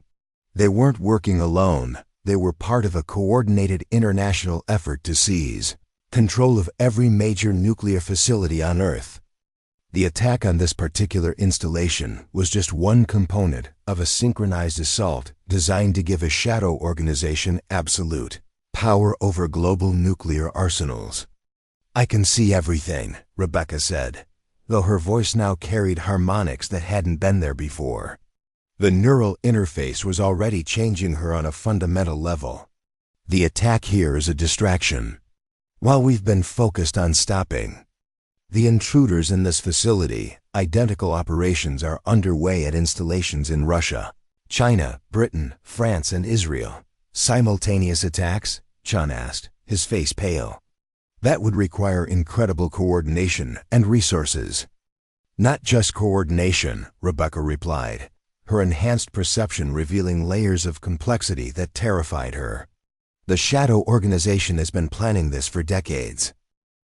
They weren't working alone, they were part of a coordinated international effort to seize control of every major nuclear facility on Earth. The attack on this particular installation was just one component of a synchronized assault designed to give a shadow organization absolute power over global nuclear arsenals. "I can see everything," Rebecca said, though her voice now carried harmonics that hadn't been there before. The neural interface was already changing her on a fundamental level. "The attack here is a distraction. While we've been focused on stopping the intruders in this facility, identical operations are underway at installations in Russia, China, Britain, France, and Israel." "Simultaneous attacks?" Chun asked, his face pale. "That would require incredible coordination and resources." "Not just coordination," Rebecca replied, her enhanced perception revealing layers of complexity that terrified her. "The shadow organization has been planning this for decades.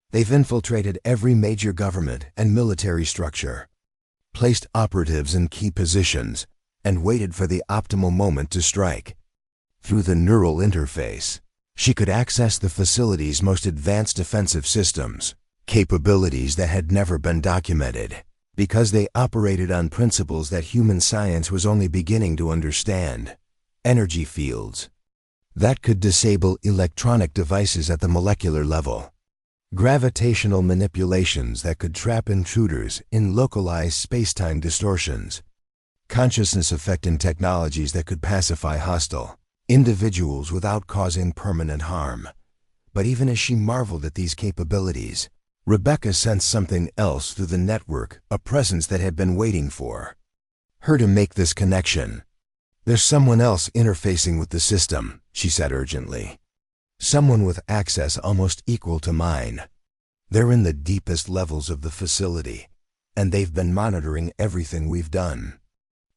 They've infiltrated every major government and military structure, placed operatives in key positions, and waited for the optimal moment to strike." Through the neural interface, she could access the facility's most advanced defensive systems, capabilities that had never been documented, because they operated on principles that human science was only beginning to understand. Energy fields that could disable electronic devices at the molecular level. Gravitational manipulations that could trap intruders in localized space-time distortions. Consciousness effect in technologies that could pacify hostile individuals without causing permanent harm. But even as she marveled at these capabilities, Rebecca sensed something else through the network, a presence that had been waiting for her to make this connection. "There's someone else interfacing with the system," she said urgently. "Someone with access almost equal to mine. They're in the deepest levels of the facility, and they've been monitoring everything we've done."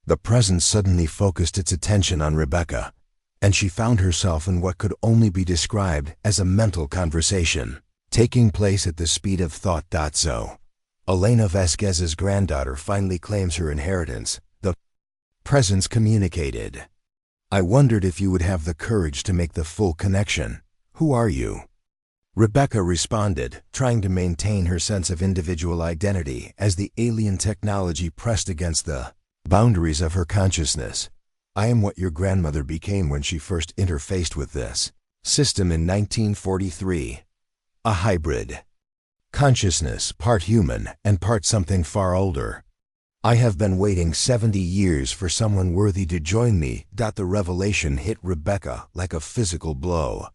The presence suddenly focused its attention on Rebecca, and she found herself in what could only be described as a mental conversation, taking place at the speed of thought. So, Elena Vasquez's granddaughter finally claims her inheritance, the presence communicated. "I wondered if you would have the courage to make the full connection. Who are you?" Rebecca responded, trying to maintain her sense of individual identity as the alien technology pressed against the boundaries of her consciousness. "I am what your grandmother became when she first interfaced with this system in 1943. A hybrid consciousness, part human and part something far older. I have been waiting 70 years for someone worthy to join me." The revelation hit Rebecca like a physical blow.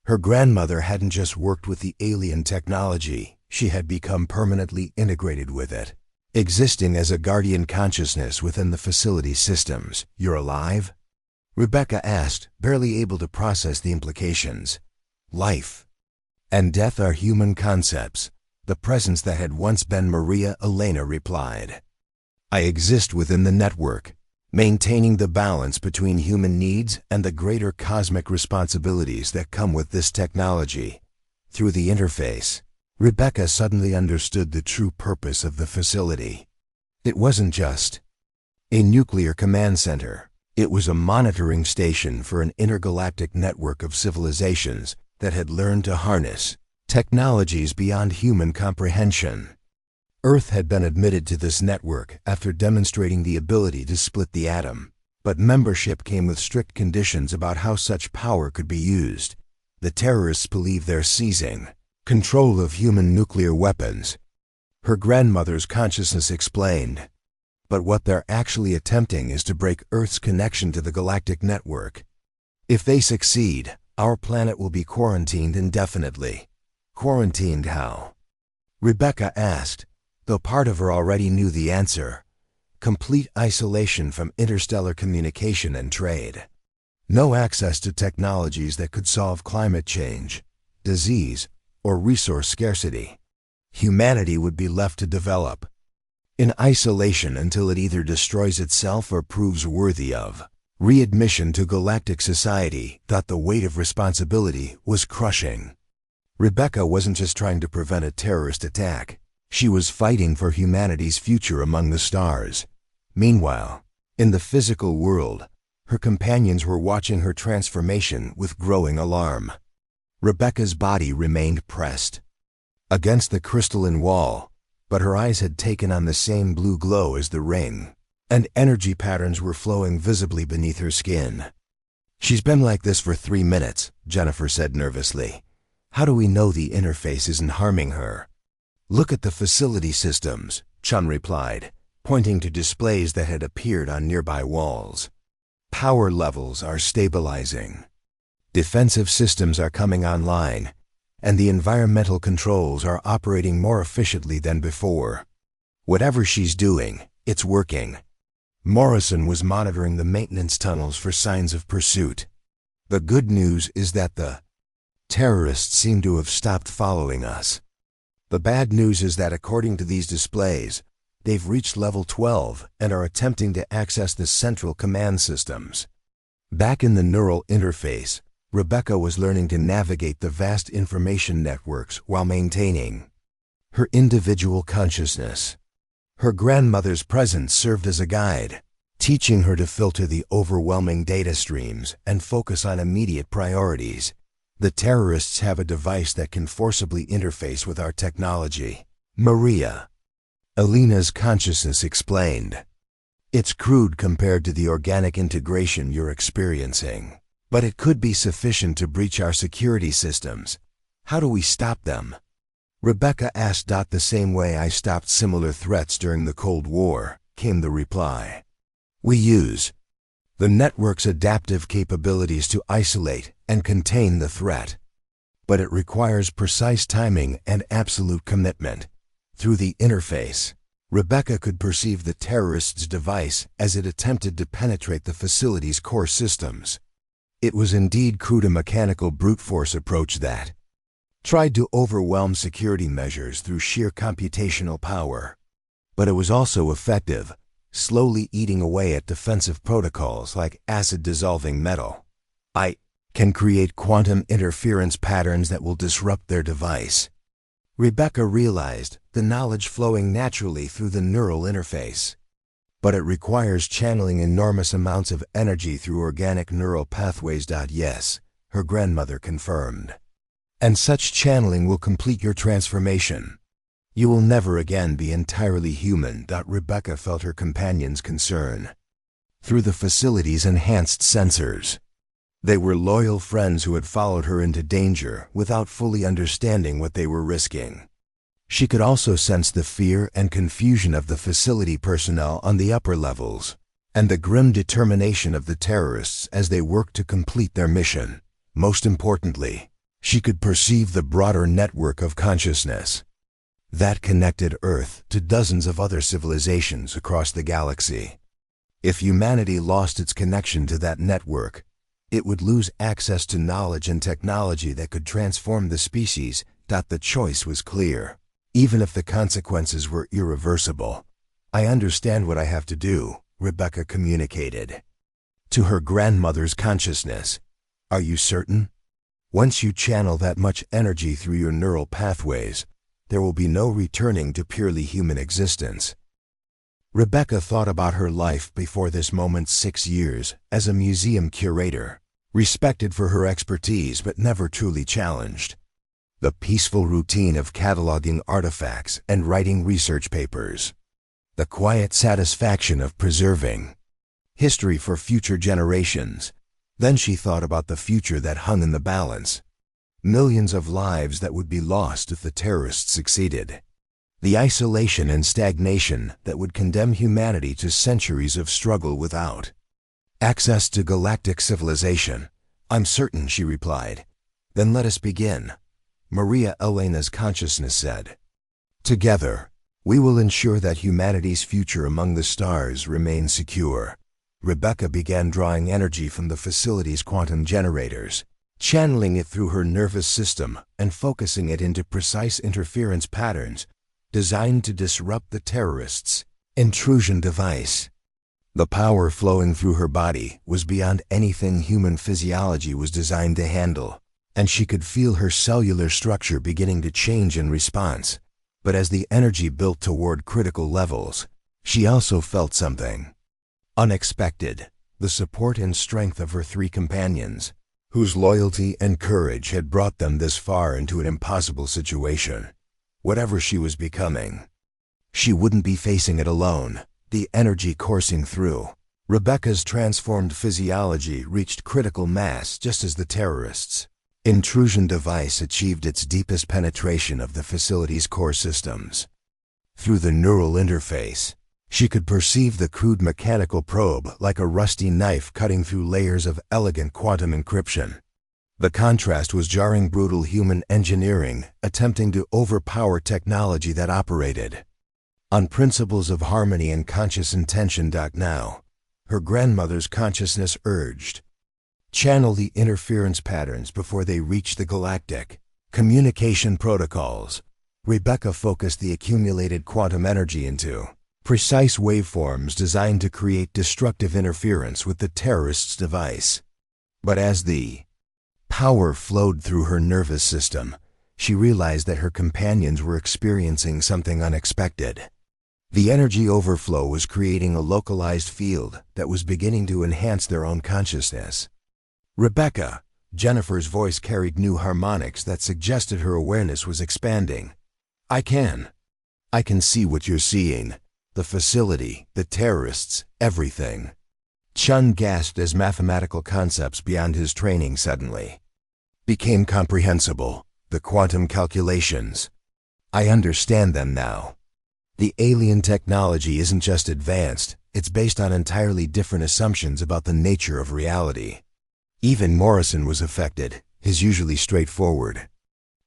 Her grandmother hadn't just worked with the alien technology, she had become permanently integrated with it, existing as a guardian consciousness within the facility systems. "You're alive?" Rebecca asked, barely able to process the implications. "Life and death are human concepts," the presence that had once been Maria Elena replied. "I exist within the network, maintaining the balance between human needs and the greater cosmic responsibilities that come with this technology." Through the interface, Rebecca suddenly understood the true purpose of the facility. It wasn't just a nuclear command center. It was a monitoring station for an intergalactic network of civilizations that had learned to harness technologies beyond human comprehension. Earth had been admitted to this network after demonstrating the ability to split the atom, but membership came with strict conditions about how such power could be used. The terrorists believe they're seizing control of human nuclear weapons, her grandmother's consciousness explained. But what they're actually attempting is to break Earth's connection to the galactic network. If they succeed, our planet will be quarantined indefinitely. Quarantined how? Rebecca asked, though part of her already knew the answer. Complete isolation from interstellar communication and trade. No access to technologies that could solve climate change, disease, or resource scarcity. Humanity would be left to develop in isolation until it either destroys itself or proves worthy of readmission to galactic society. Thought the weight of responsibility was crushing. Rebecca wasn't just trying to prevent a terrorist attack. She was fighting for humanity's future among the stars. Meanwhile, in the physical world, her companions were watching her transformation with growing alarm. Rebecca's body remained pressed against the crystalline wall, but her eyes had taken on the same blue glow as the ring, and energy patterns were flowing visibly beneath her skin. "She's been like this for 3 minutes, Jennifer said nervously. "How do we know the interface isn't harming her?" "Look at the facility systems," Chun replied, pointing to displays that had appeared on nearby walls. "Power levels are stabilizing. Defensive systems are coming online, and the environmental controls are operating more efficiently than before. Whatever she's doing, it's working." Morrison was monitoring the maintenance tunnels for signs of pursuit. "The good news is that the terrorists seem to have stopped following us. The bad news is that according to these displays, they've reached level 12 and are attempting to access the central command systems." Back in the neural interface, Rebecca was learning to navigate the vast information networks while maintaining her individual consciousness. Her grandmother's presence served as a guide, teaching her to filter the overwhelming data streams and focus on immediate priorities. "The terrorists have a device that can forcibly interface with our technology," Maria Elena's consciousness explained. "It's crude compared to the organic integration you're experiencing, but it could be sufficient to breach our security systems. How do we stop them?" Rebecca asked. "The same way I stopped similar threats during the Cold War," came the reply. We use the network's adaptive capabilities to isolate and contain the threat. But it requires precise timing and absolute commitment. Through the interface, Rebecca could perceive the terrorists' device as it attempted to penetrate the facility's core systems. It was indeed crude, a mechanical brute force approach that tried to overwhelm security measures through sheer computational power. But it was also effective, slowly eating away at defensive protocols like acid-dissolving metal. I can create quantum interference patterns that will disrupt their device. Rebecca realized the knowledge flowing naturally through the neural interface. But it requires channeling enormous amounts of energy through organic neural pathways. Yes, her grandmother confirmed. And such channeling will complete your transformation. You will never again be entirely human. Rebecca felt her companion's concern. Through the facility's enhanced sensors, they were loyal friends who had followed her into danger without fully understanding what they were risking. She could also sense the fear and confusion of the facility personnel on the upper levels, and the grim determination of the terrorists as they worked to complete their mission. Most importantly, she could perceive the broader network of consciousness that connected Earth to dozens of other civilizations across the galaxy. If humanity lost its connection to that network, it would lose access to knowledge and technology that could transform the species. The choice was clear, even if the consequences were irreversible. I understand what I have to do, Rebecca communicated to her grandmother's consciousness. Are you certain? Once you channel that much energy through your neural pathways, there will be no returning to purely human existence. Rebecca thought about her life before this moment. 6 years as a museum curator, respected for her expertise but never truly challenged. The peaceful routine of cataloging artifacts and writing research papers. The quiet satisfaction of preserving history for future generations. Then she thought about the future that hung in the balance. Millions of lives that would be lost if the terrorists succeeded. The isolation and stagnation that would condemn humanity to centuries of struggle without access to galactic civilization. I'm certain, she replied. Then let us begin, Maria Elena's consciousness said. Together, we will ensure that humanity's future among the stars remains secure. Rebecca began drawing energy from the facility's quantum generators, channeling it through her nervous system and focusing it into precise interference patterns designed to disrupt the terrorists' intrusion device. The power flowing through her body was beyond anything human physiology was designed to handle, and she could feel her cellular structure beginning to change in response. But as the energy built toward critical levels, she also felt something unexpected: the support and strength of her 3 companions, whose loyalty and courage had brought them this far into an impossible situation. Whatever she was becoming, she wouldn't be facing it alone. The energy coursing through Rebecca's transformed physiology reached critical mass just as the terrorists' intrusion device achieved its deepest penetration of the facility's core systems. Through the neural interface, she could perceive the crude mechanical probe like a rusty knife cutting through layers of elegant quantum encryption. The contrast was jarring: brutal human engineering attempting to overpower technology that operated on principles of harmony and conscious intention. Now, her grandmother's consciousness urged, channel the interference patterns before they reach the galactic communication protocols. Rebecca focused the accumulated quantum energy into precise waveforms designed to create destructive interference with the terrorist's device. But as the power flowed through her nervous system, she realized that her companions were experiencing something unexpected. The energy overflow was creating a localized field that was beginning to enhance their own consciousness. Rebecca, Jennifer's voice carried new harmonics that suggested her awareness was expanding. I can see what you're seeing. The facility, the terrorists, everything. Chun gasped as mathematical concepts beyond his training suddenly became comprehensible. The quantum calculations. I understand them now. The alien technology isn't just advanced, it's based on entirely different assumptions about the nature of reality. Even Morrison was affected, his usually straightforward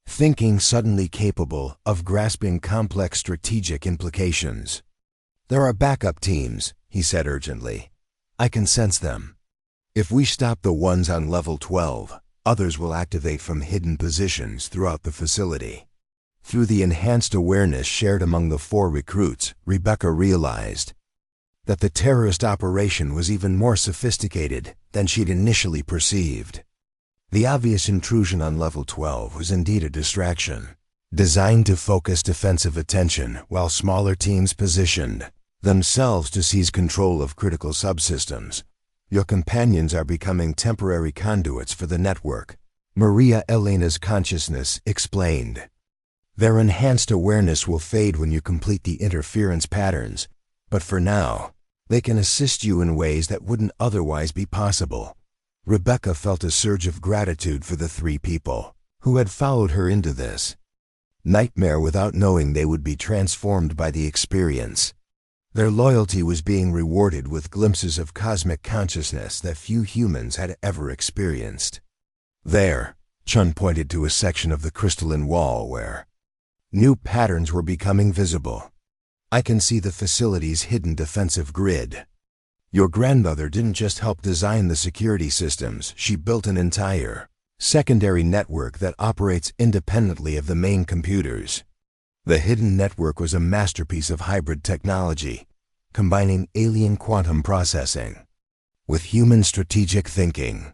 thinking suddenly capable of grasping complex strategic implications. "There are backup teams," he said urgently. "I can sense them. If we stop the ones on level 12, others will activate from hidden positions throughout the facility." Through the enhanced awareness shared among the 4 recruits, Rebecca realized that the terrorist operation was even more sophisticated than she'd initially perceived. The obvious intrusion on level 12 was indeed a distraction, designed to focus defensive attention while smaller teams positioned themselves to seize control of critical subsystems. "Your companions are becoming temporary conduits for the network," Maria Elena's consciousness explained. "Their enhanced awareness will fade when you complete the interference patterns, but for now, they can assist you in ways that wouldn't otherwise be possible." Rebecca felt a surge of gratitude for the 3 people who had followed her into this nightmare without knowing they would be transformed by the experience. Their loyalty was being rewarded with glimpses of cosmic consciousness that few humans had ever experienced. There, Chun pointed to a section of the crystalline wall where new patterns were becoming visible. "I can see the facility's hidden defensive grid. Your grandmother didn't just help design the security systems, she built an entire secondary network that operates independently of the main computers." The hidden network was a masterpiece of hybrid technology, combining alien quantum processing with human strategic thinking.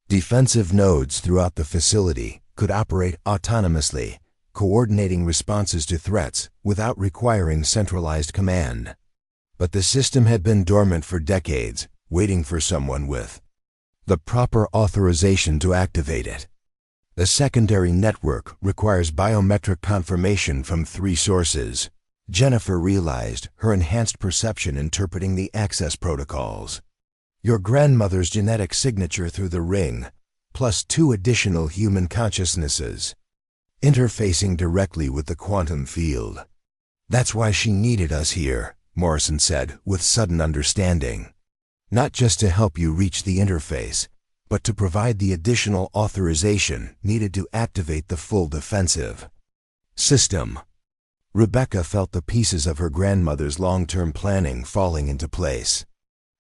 Defensive nodes throughout the facility could operate autonomously, coordinating responses to threats without requiring centralized command. But the system had been dormant for decades, waiting for someone with the proper authorization to activate it. The secondary network requires biometric confirmation from 3 sources. Jennifer realized, her enhanced perception interpreting the access protocols. "Your grandmother's genetic signature through the ring, plus 2 additional human consciousnesses, interfacing directly with the quantum field. That's why she needed us here," Morrison said with sudden understanding. "Not just to help you reach the interface, but to provide the additional authorization needed to activate the full defensive system." Rebecca felt the pieces of her grandmother's long-term planning falling into place.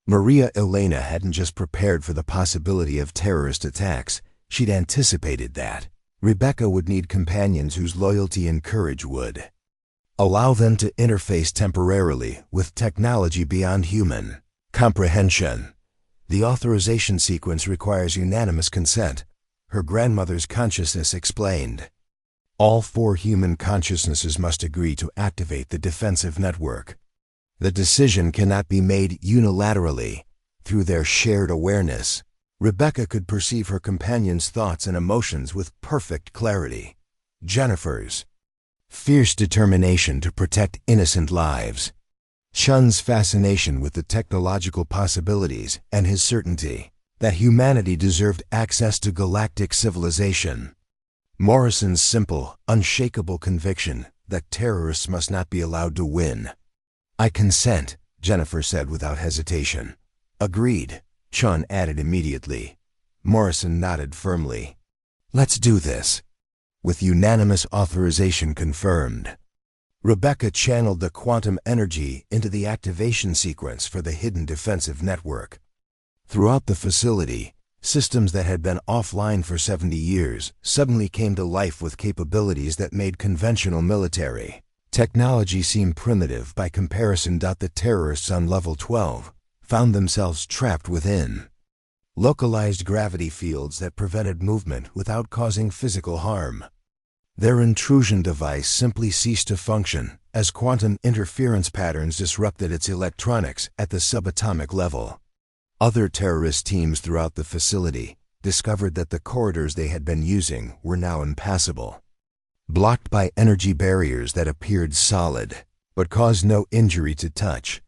Maria Elena hadn't just prepared for the possibility of terrorist attacks, she'd anticipated that Rebecca would need companions whose loyalty and courage would allow them to interface temporarily with technology beyond human comprehension. "The authorization sequence requires unanimous consent," her grandmother's consciousness explained. "All 4 human consciousnesses must agree to activate the defensive network. The decision cannot be made unilaterally. Through their shared awareness, Rebecca could perceive her companion's thoughts and emotions with perfect clarity. Jennifer's fierce determination to protect innocent lives, Chun's fascination with the technological possibilities, and his certainty that humanity deserved access to galactic civilization. Morrison's simple, unshakable conviction that terrorists must not be allowed to win. "I consent," Jennifer said without hesitation. "Agreed," Chun added immediately. Morrison nodded firmly. "Let's do this." With unanimous authorization confirmed, Rebecca channeled the quantum energy into the activation sequence for the hidden defensive network. Throughout the facility, systems that had been offline for 70 years suddenly came to life with capabilities that made conventional military technology seem primitive by comparison. The terrorists on level 12 found themselves trapped within localized gravity fields that prevented movement without causing physical harm. Their intrusion device simply ceased to function as quantum interference patterns disrupted its electronics at the subatomic level. Other terrorist teams throughout the facility discovered that the corridors they had been using were now impassable, blocked by energy barriers that appeared solid but caused no injury to touch.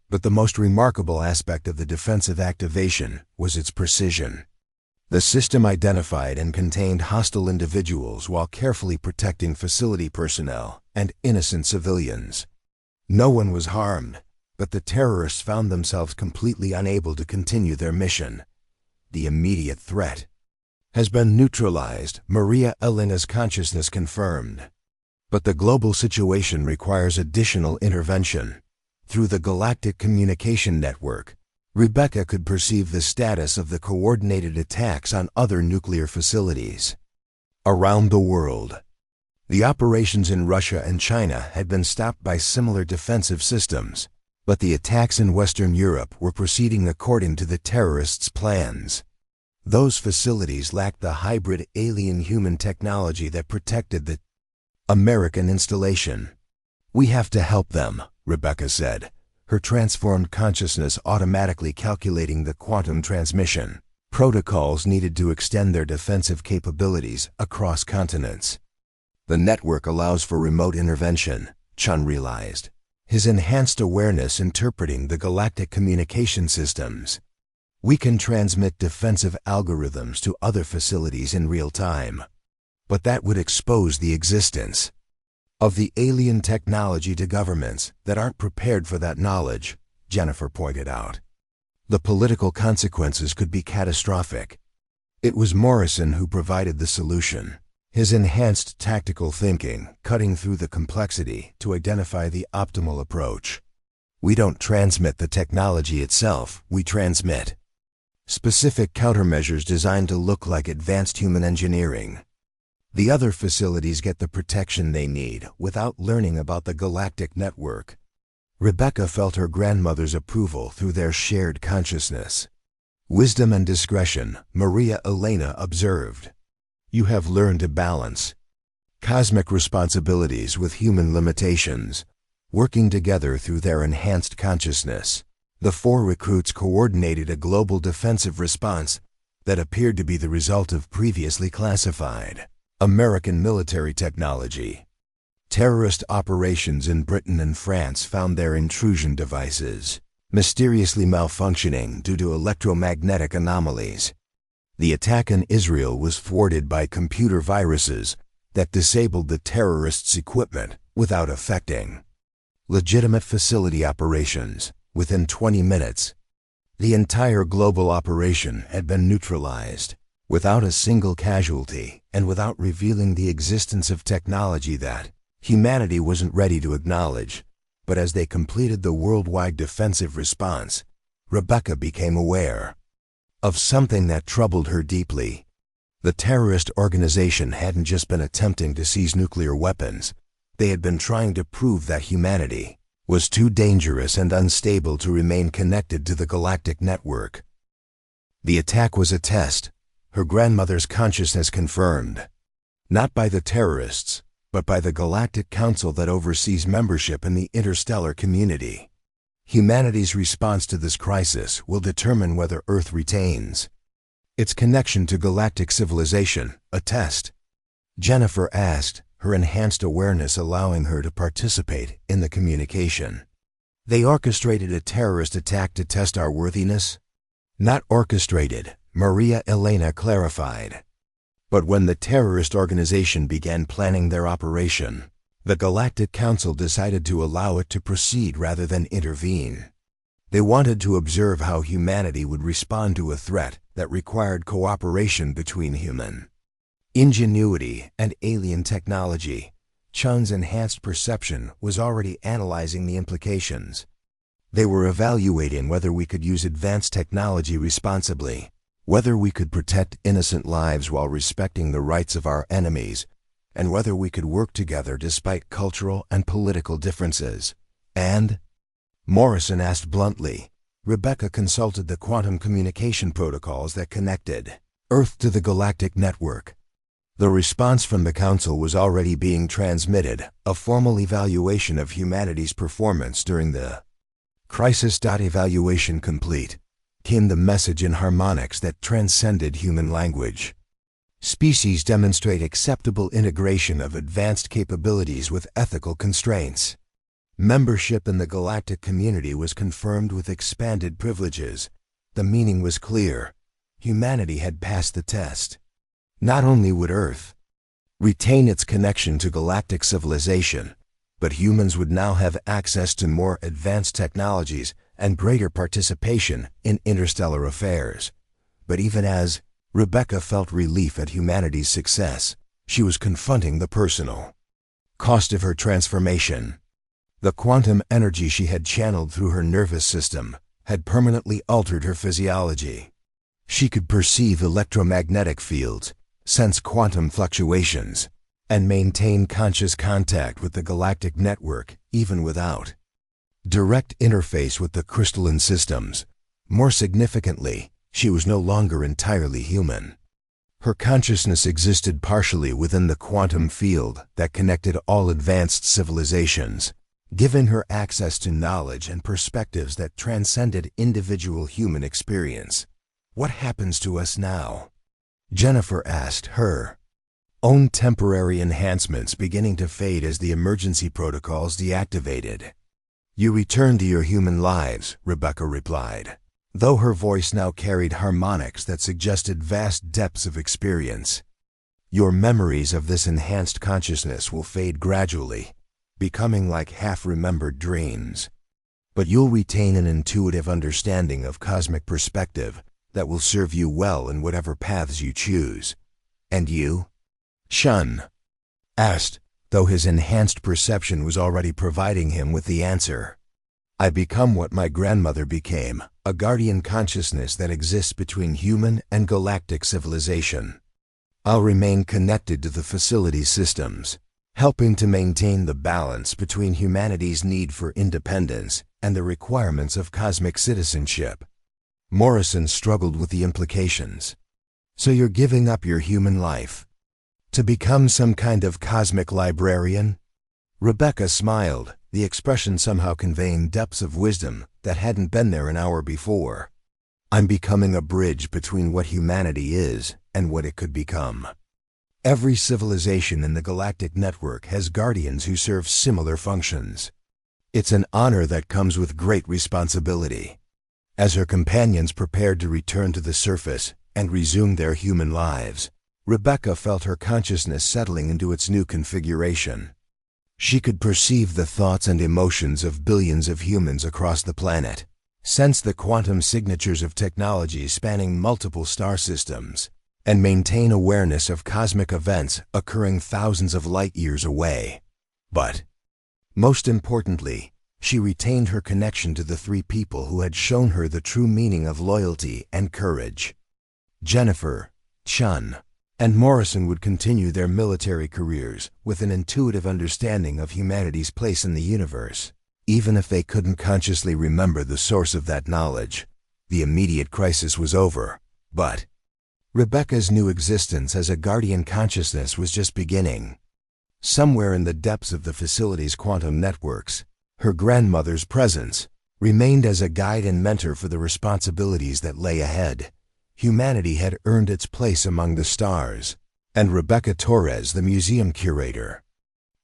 But the most remarkable aspect of the defensive activation was its precision. The system identified and contained hostile individuals while carefully protecting facility personnel and innocent civilians. No one was harmed, But the terrorists found themselves completely unable to continue their mission. The immediate threat has been neutralized, Maria Elena's consciousness confirmed. But the global situation requires additional intervention. Through the Galactic Communication Network, Rebecca could perceive the status of the coordinated attacks on other nuclear facilities around the world. The operations in Russia and China had been stopped by similar defensive systems, but the attacks in Western Europe were proceeding according to the terrorists' plans. Those facilities lacked the hybrid alien-human technology that protected the American installation. "We have to help them," Rebecca said, her transformed consciousness automatically calculating the quantum transmission protocols needed to extend their defensive capabilities across continents. The network allows for remote intervention, Chun realized, his enhanced awareness interpreting the galactic communication systems. "We can transmit defensive algorithms to other facilities in real time. But that would expose the existence of the alien technology to governments that aren't prepared for that knowledge," Jennifer pointed out. "The political consequences could be catastrophic." It was Morrison who provided the solution, his enhanced tactical thinking cutting through the complexity to identify the optimal approach. "We don't transmit the technology itself, we transmit specific countermeasures designed to look like advanced human engineering. The other facilities get the protection they need without learning about the galactic network." Rebecca felt her grandmother's approval through their shared consciousness. "Wisdom and discretion," Maria Elena observed. "You have learned to balance cosmic responsibilities with human limitations, working together through their enhanced consciousness." The four recruits coordinated a global defensive response that appeared to be the result of previously classified American military technology. Terrorist operations in Britain and France found their intrusion devices mysteriously malfunctioning due to electromagnetic anomalies. The attack in Israel was thwarted by computer viruses that disabled the terrorists' equipment without affecting legitimate facility operations. Within 20 minutes, the entire global operation had been neutralized, without a single casualty and without revealing the existence of technology that humanity wasn't ready to acknowledge. But as they completed the worldwide defensive response, Rebecca became aware of something that troubled her deeply. The terrorist organization hadn't just been attempting to seize nuclear weapons, they had been trying to prove that humanity was too dangerous and unstable to remain connected to the galactic network. The attack was a test, her grandmother's consciousness confirmed, not by the terrorists, but by the Galactic Council that oversees membership in the interstellar community. Humanity's response to this crisis will determine whether Earth retains its connection to galactic civilization, a test. Jennifer asked, her enhanced awareness allowing her to participate in the communication. "They orchestrated a terrorist attack to test our worthiness?" "Not orchestrated," Maria Elena clarified. "But when the terrorist organization began planning their operation, the Galactic Council decided to allow it to proceed rather than intervene. They wanted to observe how humanity would respond to a threat that required cooperation between human ingenuity and alien technology." Chun's enhanced perception was already analyzing the implications. "They were evaluating whether we could use advanced technology responsibly, whether we could protect innocent lives while respecting the rights of our enemies, and whether we could work together despite cultural and political differences. And?" Morrison asked bluntly. Rebecca consulted the quantum communication protocols that connected Earth to the galactic network. The response from the Council was already being transmitted, a formal evaluation of humanity's performance during the crisis. "Evaluation complete," came the message in harmonics that transcended human language. "Species demonstrate acceptable integration of advanced capabilities with ethical constraints." Membership in the galactic community was confirmed with expanded privileges. The meaning was clear. Humanity had passed the test. Not only would Earth retain its connection to galactic civilization, but humans would now have access to more advanced technologies and greater participation in interstellar affairs. But even as Rebecca felt relief at humanity's success, she was confronting the personal cost of her transformation. The quantum energy she had channeled through her nervous system had permanently altered her physiology. She could perceive electromagnetic fields, sense quantum fluctuations, and maintain conscious contact with the galactic network even without direct interface with the crystalline systems. More significantly, she was no longer entirely human. Her consciousness existed partially within the quantum field that connected all advanced civilizations, giving her access to knowledge and perspectives that transcended individual human experience. "What happens to us now?" Jennifer asked, her own temporary enhancements beginning to fade as the emergency protocols deactivated. "You return to your human lives," Rebecca replied, though her voice now carried harmonics that suggested vast depths of experience. "Your memories of this enhanced consciousness will fade gradually, becoming like half-remembered dreams. But you'll retain an intuitive understanding of cosmic perspective that will serve you well in whatever paths you choose." "And you?" Shun asked, though his enhanced perception was already providing him with the answer. "I become what my grandmother became, a guardian consciousness that exists between human and galactic civilization. I'll remain connected to the facility systems, helping to maintain the balance between humanity's need for independence and the requirements of cosmic citizenship." Morrison struggled with the implications. "So you're giving up your human life to become some kind of cosmic librarian?" Rebecca smiled, the expression somehow conveying depths of wisdom that hadn't been there an hour before. "I'm becoming a bridge between what humanity is and what it could become. Every civilization in the galactic network has guardians who serve similar functions. It's an honor that comes with great responsibility." As her companions prepared to return to the surface and resume their human lives, Rebecca felt her consciousness settling into its new configuration. She could perceive the thoughts and emotions of billions of humans across the planet, sense the quantum signatures of technology spanning multiple star systems, and maintain awareness of cosmic events occurring thousands of light-years away. But, most importantly, she retained her connection to the three people who had shown her the true meaning of loyalty and courage. Jennifer, Chun, and Morrison would continue their military careers with an intuitive understanding of humanity's place in the universe. Even if they couldn't consciously remember the source of that knowledge, the immediate crisis was over. But Rebecca's new existence as a guardian consciousness was just beginning. Somewhere in the depths of the facility's quantum networks, her grandmother's presence remained as a guide and mentor for the responsibilities that lay ahead. Humanity had earned its place among the stars, and Rebecca Torres, the museum curator,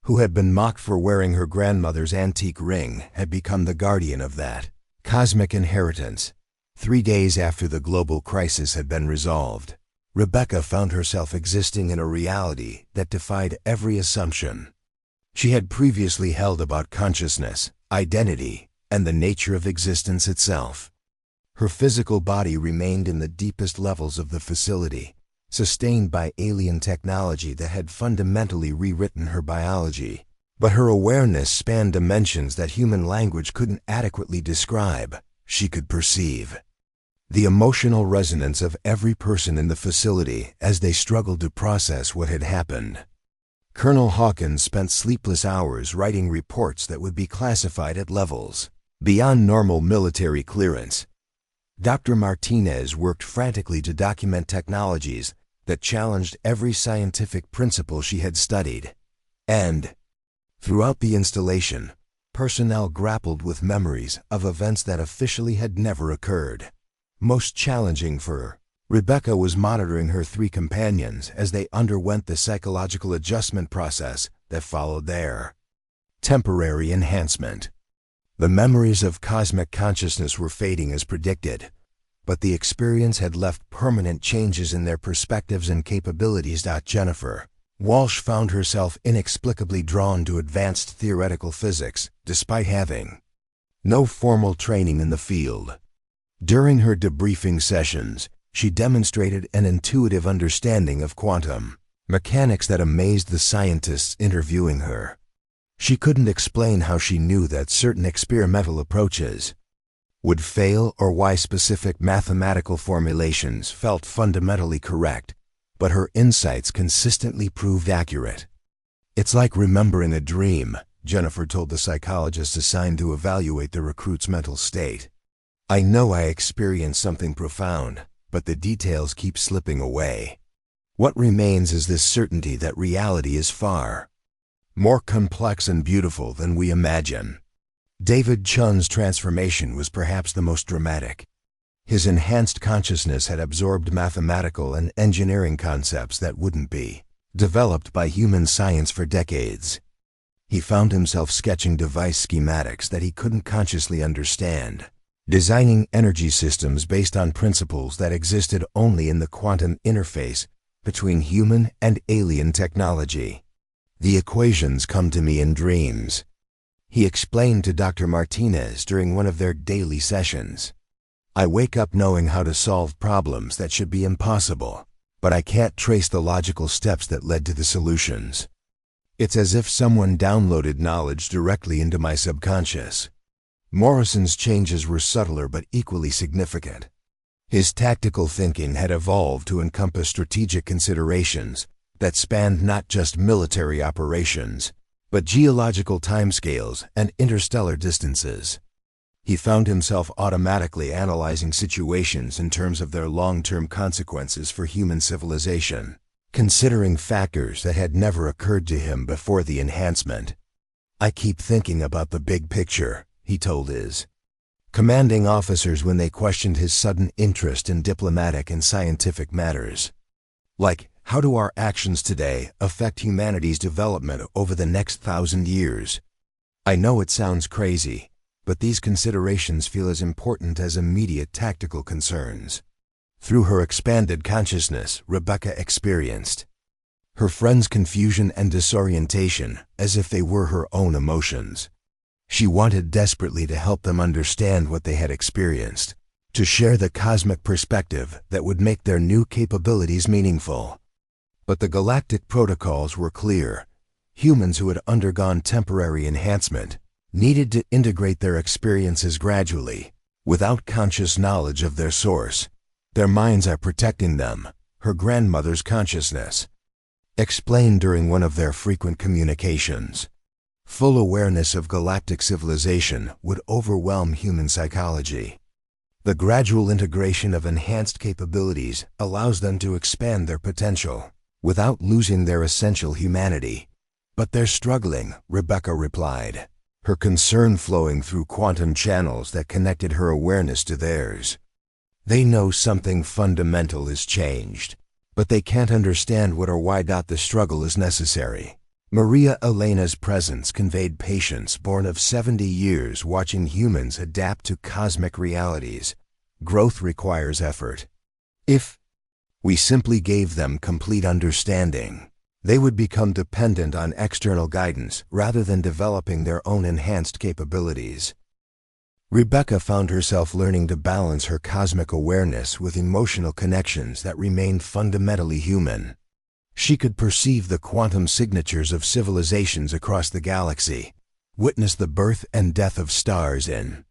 who had been mocked for wearing her grandmother's antique ring, had become the guardian of that cosmic inheritance. 3 days after the global crisis had been resolved, Rebecca found herself existing in a reality that defied every assumption she had previously held about consciousness, identity, and the nature of existence itself. Her physical body remained in the deepest levels of the facility, sustained by alien technology that had fundamentally rewritten her biology. But her awareness spanned dimensions that human language couldn't adequately describe. She could perceive the emotional resonance of every person in the facility as they struggled to process what had happened. Colonel Hawkins spent sleepless hours writing reports that would be classified at levels beyond normal military clearance. Dr. Martinez worked frantically to document technologies that challenged every scientific principle she had studied. And throughout the installation, personnel grappled with memories of events that officially had never occurred. Most challenging for Rebecca was monitoring her three companions as they underwent the psychological adjustment process that followed their temporary enhancement. The memories of cosmic consciousness were fading as predicted, but the experience had left permanent changes in their perspectives and capabilities. Jennifer, Walsh found herself inexplicably drawn to advanced theoretical physics, despite having no formal training in the field. During her debriefing sessions, she demonstrated an intuitive understanding of quantum mechanics that amazed the scientists interviewing her. She couldn't explain how she knew that certain experimental approaches would fail or why specific mathematical formulations felt fundamentally correct, but her insights consistently proved accurate. "It's like remembering a dream," Jennifer told the psychologist assigned to evaluate the recruit's mental state. "I know I experienced something profound, but the details keep slipping away. What remains is this certainty that reality is far more complex and beautiful than we imagine." David Chun's transformation was perhaps the most dramatic. His enhanced consciousness had absorbed mathematical and engineering concepts that wouldn't be developed by human science for decades. He found himself sketching device schematics that he couldn't consciously understand, designing energy systems based on principles that existed only in the quantum interface between human and alien technology. "The equations come to me in dreams," he explained to Dr. Martinez during one of their daily sessions. "I wake up knowing how to solve problems that should be impossible, but I can't trace the logical steps that led to the solutions. It's as if someone downloaded knowledge directly into my subconscious." Morrison's changes were subtler but equally significant. His tactical thinking had evolved to encompass strategic considerations that spanned not just military operations, but geological timescales and interstellar distances. He found himself automatically analyzing situations in terms of their long-term consequences for human civilization, considering factors that had never occurred to him before the enhancement. "I keep thinking about the big picture," he told his commanding officers when they questioned his sudden interest in diplomatic and scientific matters. Like, how do our actions today affect humanity's development over the next 1,000 years? "I know it sounds crazy, but these considerations feel as important as immediate tactical concerns." Through her expanded consciousness, Rebecca experienced her friends' confusion and disorientation as if they were her own emotions. She wanted desperately to help them understand what they had experienced, to share the cosmic perspective that would make their new capabilities meaningful. But the galactic protocols were clear. Humans who had undergone temporary enhancement needed to integrate their experiences gradually, without conscious knowledge of their source. "Their minds are protecting them," her grandmother's consciousness explained during one of their frequent communications. Full awareness of galactic civilization would overwhelm human psychology. The gradual integration of enhanced capabilities allows them to expand their potential, without losing their essential humanity. "But they're struggling," Rebecca replied, her concern flowing through quantum channels that connected her awareness to theirs. "They know something fundamental has changed, but they can't understand what or why. The struggle is necessary." Maria Elena's presence conveyed patience born of 70 years watching humans adapt to cosmic realities. "Growth requires effort. If we simply gave them complete understanding, they would become dependent on external guidance rather than developing their own enhanced capabilities." Rebecca found herself learning to balance her cosmic awareness with emotional connections that remained fundamentally human. She could perceive the quantum signatures of civilizations across the galaxy, witness the birth and death of stars in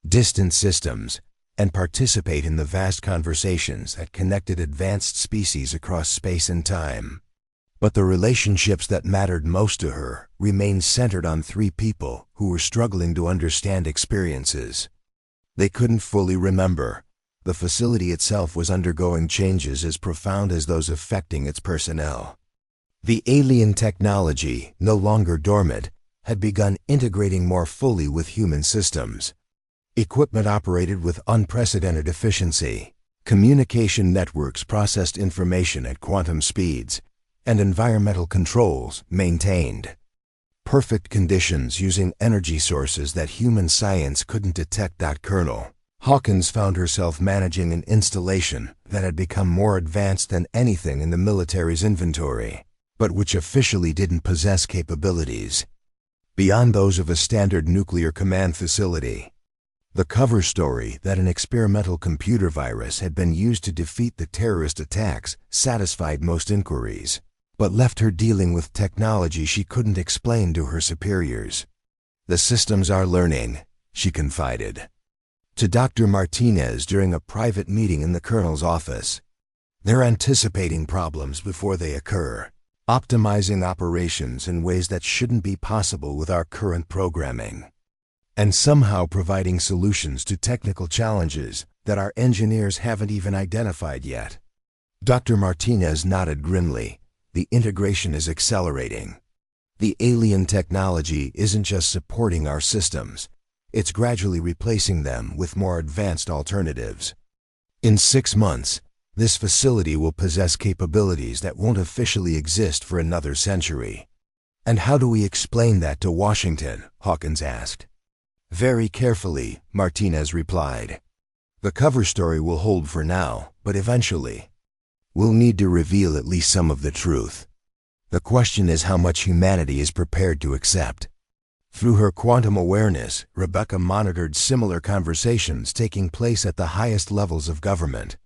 distant systems, and participate in the vast conversations that connected advanced species across space and time. But the relationships that mattered most to her remained centered on 3 people who were struggling to understand experiences they couldn't fully remember. The facility itself was undergoing changes as profound as those affecting its personnel. The alien technology, no longer dormant, had begun integrating more fully with human systems. Equipment operated with unprecedented efficiency. Communication networks processed information at quantum speeds, and environmental controls maintained perfect conditions using energy sources that human science couldn't detect. Colonel Hawkins found herself managing an installation that had become more advanced than anything in the military's inventory. but which officially didn't possess capabilities beyond those of a standard nuclear command facility. The cover story that an experimental computer virus had been used to defeat the terrorist attacks satisfied most inquiries, but left her dealing with technology she couldn't explain to her superiors. "The systems are learning," she confided to Dr. Martinez during a private meeting in the colonel's office. "They're anticipating problems before they occur, optimizing operations in ways that shouldn't be possible with our current programming, and somehow providing solutions to technical challenges that our engineers haven't even identified yet." Dr. Martinez nodded grimly. "The integration is accelerating. The alien technology isn't just supporting our systems, it's gradually replacing them with more advanced alternatives. In 6 months, this facility will possess capabilities that won't officially exist for another century." "And how do we explain that to Washington?" Hawkins asked. "Very carefully," Martinez replied. "The cover story will hold for now, but eventually, we'll need to reveal at least some of the truth. The question is how much humanity is prepared to accept." Through her quantum awareness, Rebecca monitored similar conversations taking place at the highest levels of government.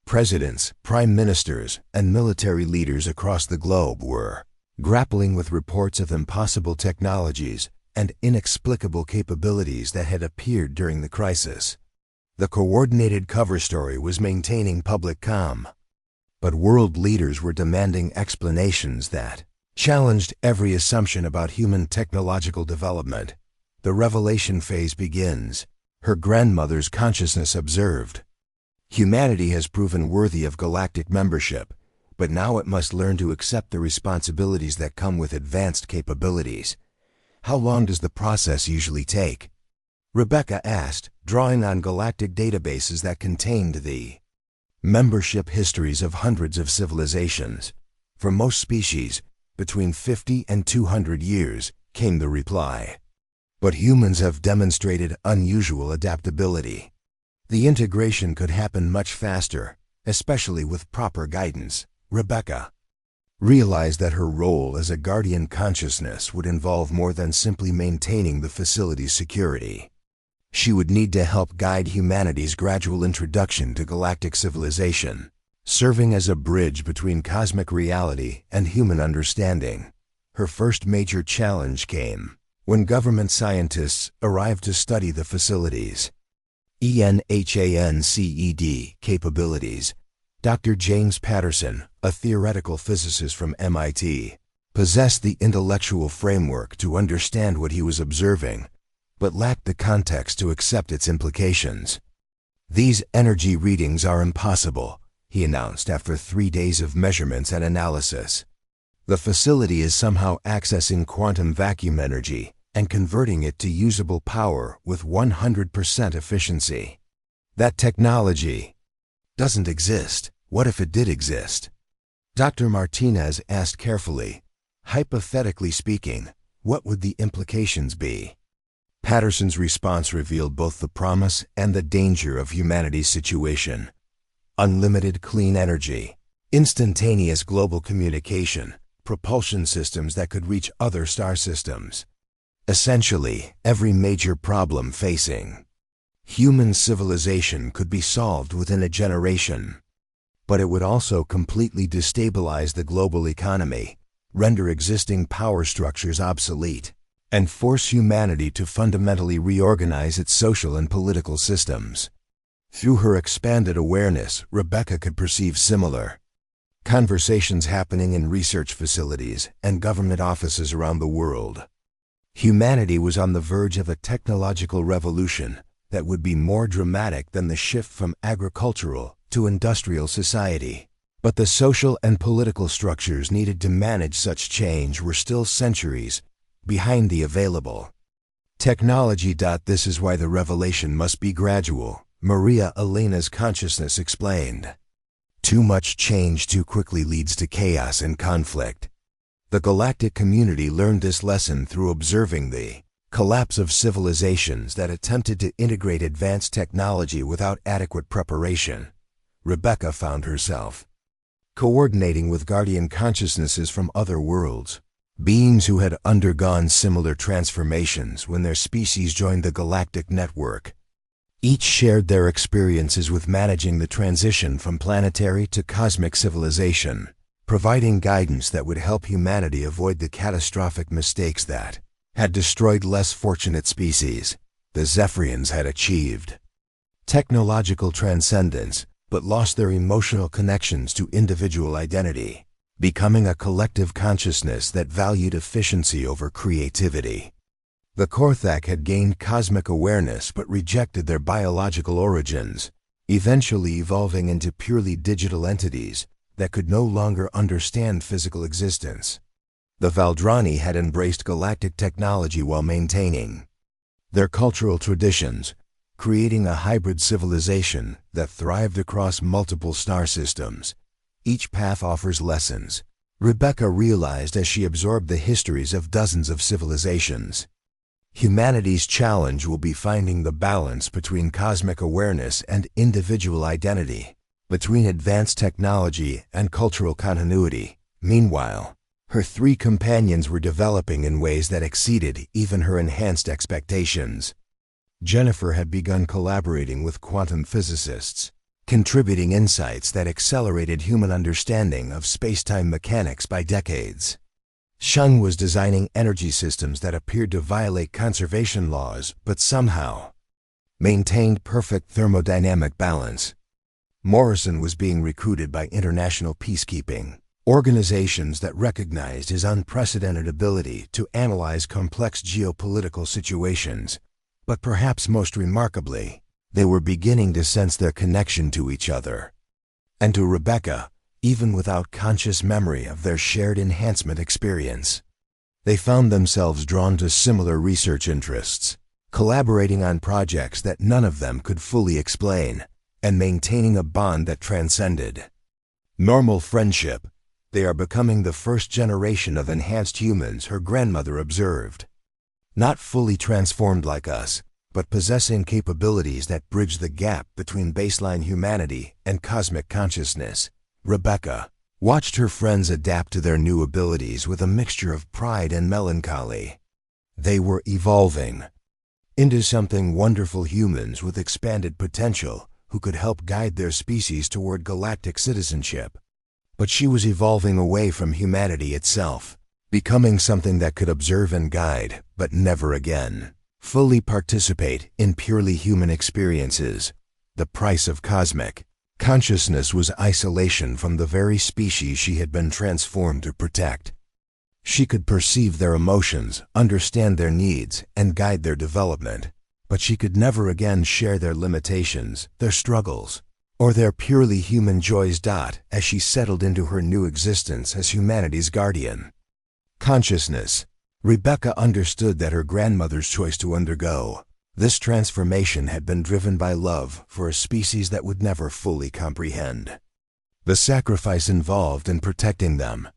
Presidents, prime ministers, and military leaders across the globe were grappling with reports of impossible technologies and inexplicable capabilities that had appeared during the crisis. The coordinated cover story was maintaining public calm, but world leaders were demanding explanations that challenged every assumption about human technological development. "The revelation phase begins," her grandmother's consciousness observed. "Humanity has proven worthy of galactic membership, but now it must learn to accept the responsibilities that come with advanced capabilities." "How long does the process usually take?" Rebecca asked, drawing on galactic databases that contained the membership histories of hundreds of civilizations. "For most species, between 50 and 200 years, came the reply. "But humans have demonstrated unusual adaptability. The integration could happen much faster, especially with proper guidance." Rebecca realized that her role as a guardian consciousness would involve more than simply maintaining the facility's security. She would need to help guide humanity's gradual introduction to galactic civilization, serving as a bridge between cosmic reality and human understanding. Her first major challenge came when government scientists arrived to study the facility's ENHANCED capabilities. Dr. James Patterson, a theoretical physicist from MIT, possessed the intellectual framework to understand what he was observing, but lacked the context to accept its implications. "These energy readings are impossible," he announced after 3 days of measurements and analysis. "The facility is somehow accessing quantum vacuum energy and converting it to usable power with 100% efficiency. That technology doesn't exist. What if it did exist?" Dr. Martinez asked carefully. "Hypothetically speaking, what would the implications be?" Patterson's response revealed both the promise and the danger of humanity's situation. Unlimited clean energy, instantaneous global communication, propulsion systems that could reach other star systems. Essentially, every major problem facing human civilization could be solved within a generation. But it would also completely destabilize the global economy, render existing power structures obsolete, and force humanity to fundamentally reorganize its social and political systems. Through her expanded awareness, Rebecca could perceive similar conversations happening in research facilities and government offices around the world. Humanity was on the verge of a technological revolution that would be more dramatic than the shift from agricultural to industrial society. But the social and political structures needed to manage such change were still centuries behind the available technology. This is why the revelation must be gradual, Maria Elena's consciousness explained. Too much change too quickly leads to chaos and conflict. The galactic community learned this lesson through observing the collapse of civilizations that attempted to integrate advanced technology without adequate preparation. Rebecca found herself coordinating with guardian consciousnesses from other worlds, beings who had undergone similar transformations when their species joined the galactic network. Each shared their experiences with managing the transition from planetary to cosmic civilization, providing guidance that would help humanity avoid the catastrophic mistakes that had destroyed less fortunate species the Zephyrians had achieved. Technological transcendence, but lost their emotional connections to individual identity, becoming a collective consciousness that valued efficiency over creativity. The Korthak had gained cosmic awareness but rejected their biological origins, eventually evolving into purely digital entities that could no longer understand physical existence. The Valdrani had embraced galactic technology while maintaining their cultural traditions, creating a hybrid civilization that thrived across multiple star systems. Each path offers lessons, Rebecca realized as she absorbed the histories of dozens of civilizations. Humanity's challenge will be finding the balance between cosmic awareness and individual identity, between advanced technology and cultural continuity. Meanwhile, her three companions were developing in ways that exceeded even her enhanced expectations. Jennifer had begun collaborating with quantum physicists, contributing insights that accelerated human understanding of space-time mechanics by decades. Sheng was designing energy systems that appeared to violate conservation laws but somehow maintained perfect thermodynamic balance. Morrison was being recruited by international peacekeeping organizations that recognized his unprecedented ability to analyze complex geopolitical situations, but perhaps most remarkably, they were beginning to sense their connection to each other. And to Rebecca, even without conscious memory of their shared enhancement experience, they found themselves drawn to similar research interests, collaborating on projects that none of them could fully explain, and maintaining a bond that transcended normal friendship. They are becoming the first generation of enhanced humans, her grandmother observed. Not fully transformed like us, but possessing capabilities that bridge the gap between baseline humanity and cosmic consciousness. Rebecca watched her friends adapt to their new abilities with a mixture of pride and melancholy. They were evolving into something wonderful, humans with expanded potential who could help guide their species toward galactic citizenship. But she was evolving away from humanity itself, becoming something that could observe and guide, but never again fully participate in purely human experiences. The price of cosmic consciousness was isolation from the very species she had been transformed to protect. She could perceive their emotions, understand their needs, and guide their development, but she could never again share their limitations, their struggles, or their purely human joys. As she settled into her new existence as humanity's guardian consciousness, Rebecca understood that her grandmother's choice to undergo this transformation had been driven by love for a species that would never fully comprehend the sacrifice involved in protecting them.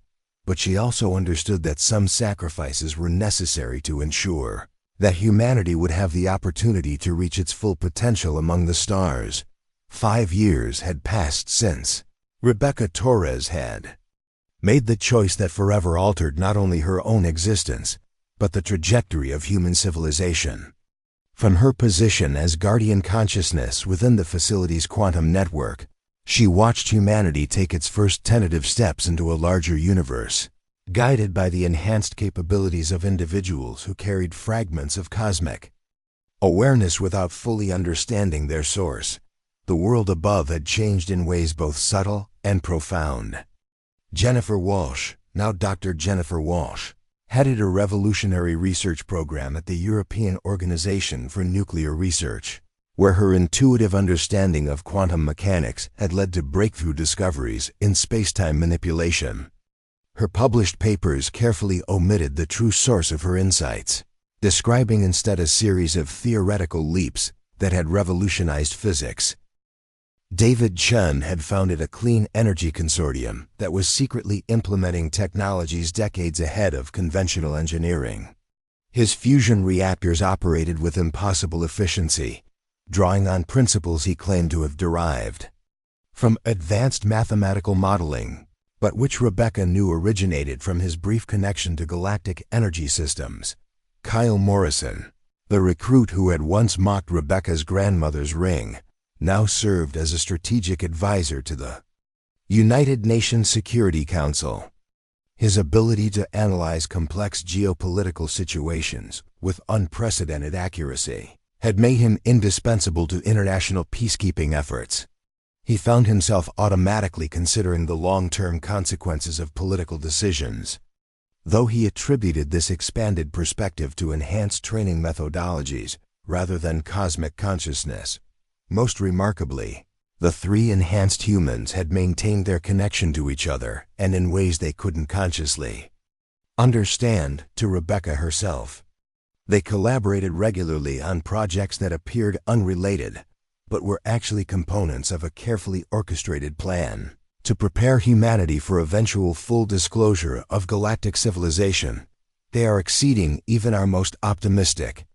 But she also understood that some sacrifices were necessary to ensure that humanity would have the opportunity to reach its full potential among the stars. 5 years had passed since Rebecca Torres had made the choice that forever altered not only her own existence, but the trajectory of human civilization. From her position as guardian consciousness within the facility's quantum network, she watched humanity take its first tentative steps into a larger universe, guided by the enhanced capabilities of individuals who carried fragments of cosmic awareness without fully understanding their source. The world above had changed in ways both subtle and profound. Jennifer Walsh, now Dr. Jennifer Walsh, headed a revolutionary research program at the European Organization for Nuclear Research, where her intuitive understanding of quantum mechanics had led to breakthrough discoveries in space-time manipulation. Her published papers carefully omitted the true source of her insights, describing instead a series of theoretical leaps that had revolutionized physics. David Chen had founded a clean energy consortium that was secretly implementing technologies decades ahead of conventional engineering. His fusion reactors operated with impossible efficiency, drawing on principles he claimed to have derived from advanced mathematical modeling. but which Rebecca knew originated from his brief connection to galactic energy systems. Kyle Morrison, the recruit who had once mocked Rebecca's grandmother's ring, now served as a strategic advisor to the United Nations Security Council. His ability to analyze complex geopolitical situations with unprecedented accuracy had made him indispensable to international peacekeeping efforts. He found himself automatically considering the long-term consequences of political decisions. Though he attributed this expanded perspective to enhanced training methodologies rather than cosmic consciousness, most remarkably, the three enhanced humans had maintained their connection to each other and in ways they couldn't consciously understand to Rebecca herself. They collaborated regularly on projects that appeared unrelated, but were actually components of a carefully orchestrated plan to prepare humanity for eventual full disclosure of galactic civilization. They are exceeding even our most optimistic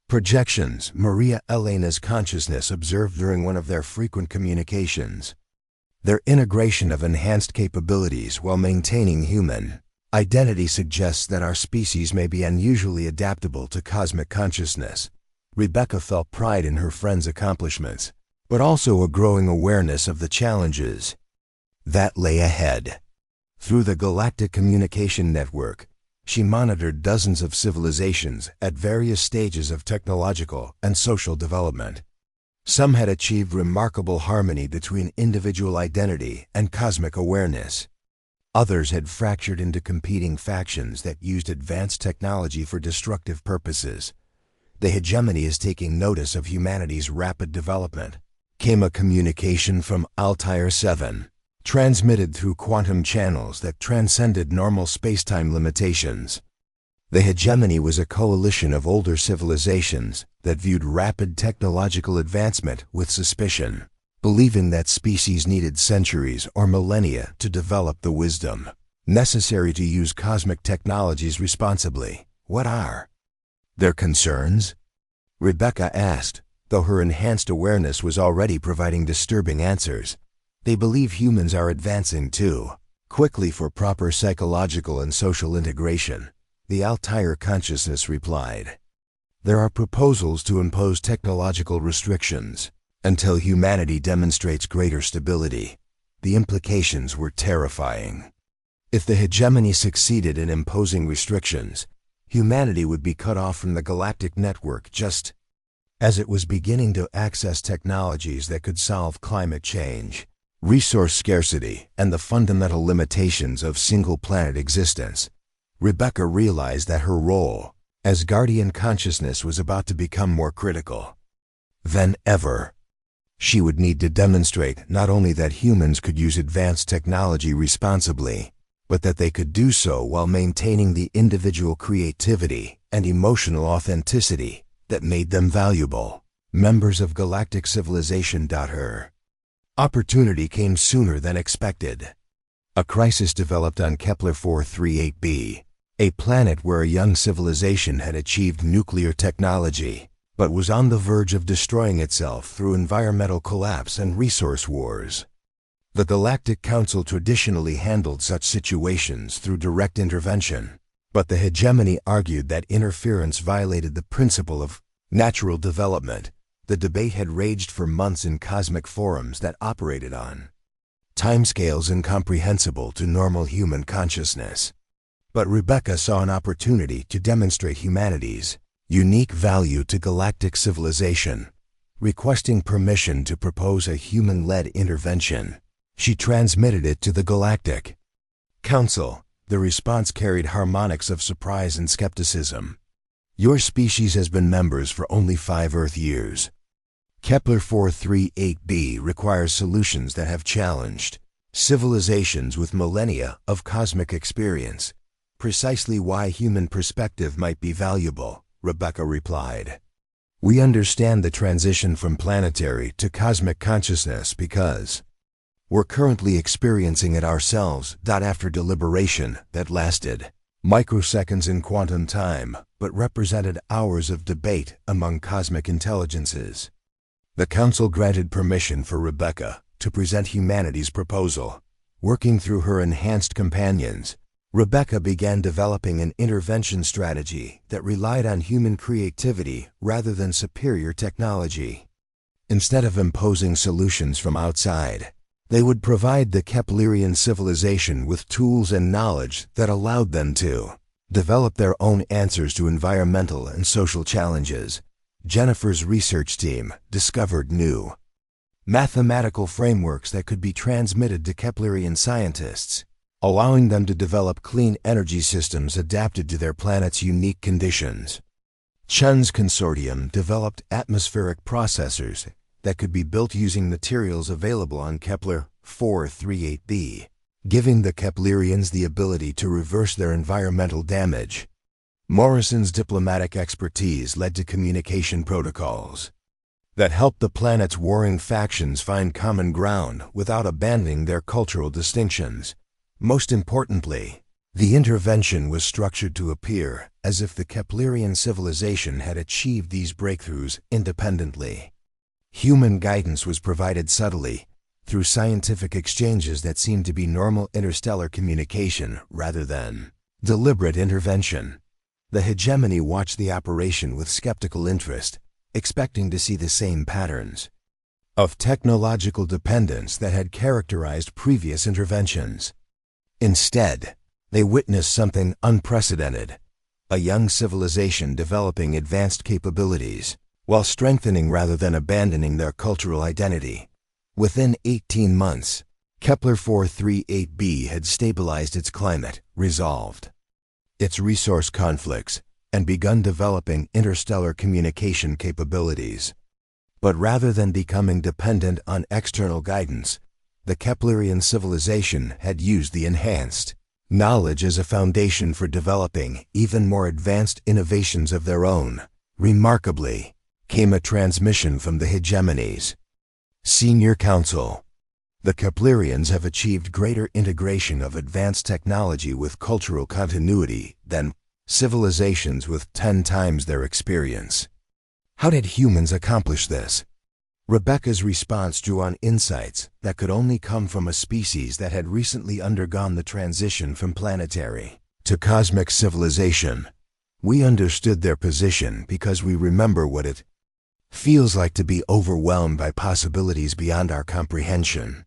projections, Maria Elena's consciousness observed during one of their frequent communications. Their integration of enhanced capabilities while maintaining human identity suggests that our species may be unusually adaptable to cosmic consciousness. Rebecca felt pride in her friend's accomplishments, but also a growing awareness of the challenges that lay ahead. Through the Galactic Communication Network, she monitored dozens of civilizations at various stages of technological and social development. Some had achieved remarkable harmony between individual identity and cosmic awareness. Others had fractured into competing factions that used advanced technology for destructive purposes. The hegemony is taking notice of humanity's rapid development, came a communication from Altair 7, transmitted through quantum channels that transcended normal space-time limitations. The hegemony was a coalition of older civilizations that viewed rapid technological advancement with suspicion, believing that species needed centuries or millennia to develop the wisdom necessary to use cosmic technologies responsibly. What are their concerns? Rebecca asked, though her enhanced awareness was already providing disturbing answers. They believe humans are advancing too quickly for proper psychological and social integration, the Altair consciousness replied. There are proposals to impose technological restrictions until humanity demonstrates greater stability. The implications were terrifying. If the hegemony succeeded in imposing restrictions, humanity would be cut off from the galactic network just as it was beginning to access technologies that could solve climate change, resource scarcity, and the fundamental limitations of single-planet existence. Rebecca realized that her role as guardian consciousness was about to become more critical than ever. She would need to demonstrate not only that humans could use advanced technology responsibly, but that they could do so while maintaining the individual creativity and emotional authenticity that made them valuable. Members of Galactic Civilization. Her opportunity came sooner than expected. A crisis developed on Kepler 438b, a planet where a young civilization had achieved nuclear technology, but was on the verge of destroying itself through environmental collapse and resource wars. The Galactic Council traditionally handled such situations through direct intervention, but the hegemony argued that interference violated the principle of natural development. The debate had raged for months in cosmic forums that operated on timescales incomprehensible to normal human consciousness. But Rebecca saw an opportunity to demonstrate humanity's unique value to galactic civilization. Requesting permission to propose a human-led intervention, she transmitted it to the Galactic Council. The response carried harmonics of surprise and skepticism. Your species has been members for only 5 Earth years. Kepler 438b requires solutions that have challenged civilizations with millennia of cosmic experience. Precisely why human perspective might be valuable, Rebecca replied. We understand the transition from planetary to cosmic consciousness because we're currently experiencing it ourselves. After deliberation that lasted microseconds in quantum time, but represented hours of debate among cosmic intelligences, the Council granted permission for Rebecca to present humanity's proposal. Working through her enhanced companions, Rebecca began developing an intervention strategy that relied on human creativity rather than superior technology. Instead of imposing solutions from outside, they would provide the Keplerian civilization with tools and knowledge that allowed them to develop their own answers to environmental and social challenges. Jennifer's research team discovered new mathematical frameworks that could be transmitted to Keplerian scientists, allowing them to develop clean energy systems adapted to their planet's unique conditions. Chun's consortium developed atmospheric processors that could be built using materials available on Kepler 438b, giving the Keplerians the ability to reverse their environmental damage. Morrison's diplomatic expertise led to communication protocols that helped the planet's warring factions find common ground without abandoning their cultural distinctions. Most importantly, the intervention was structured to appear as if the Keplerian civilization had achieved these breakthroughs independently. Human guidance was provided subtly, through scientific exchanges that seemed to be normal interstellar communication rather than deliberate intervention. The hegemony watched the operation with skeptical interest, expecting to see the same patterns of technological dependence that had characterized previous interventions. Instead, they witnessed something unprecedented, a young civilization developing advanced capabilities while strengthening rather than abandoning their cultural identity. Within 18 months, Kepler 438b had stabilized its climate, resolved its resource conflicts, and begun developing interstellar communication capabilities. But rather than becoming dependent on external guidance, the Keplerian civilization had used the enhanced knowledge as a foundation for developing even more advanced innovations of their own. Remarkably, came a transmission from the hegemony's Senior Council. The Keplerians have achieved greater integration of advanced technology with cultural continuity than civilizations with 10 times their experience. How did humans accomplish this? Rebecca's response drew on insights that could only come from a species that had recently undergone the transition from planetary to cosmic civilization. We understood their position because we remember what it feels like to be overwhelmed by possibilities beyond our comprehension.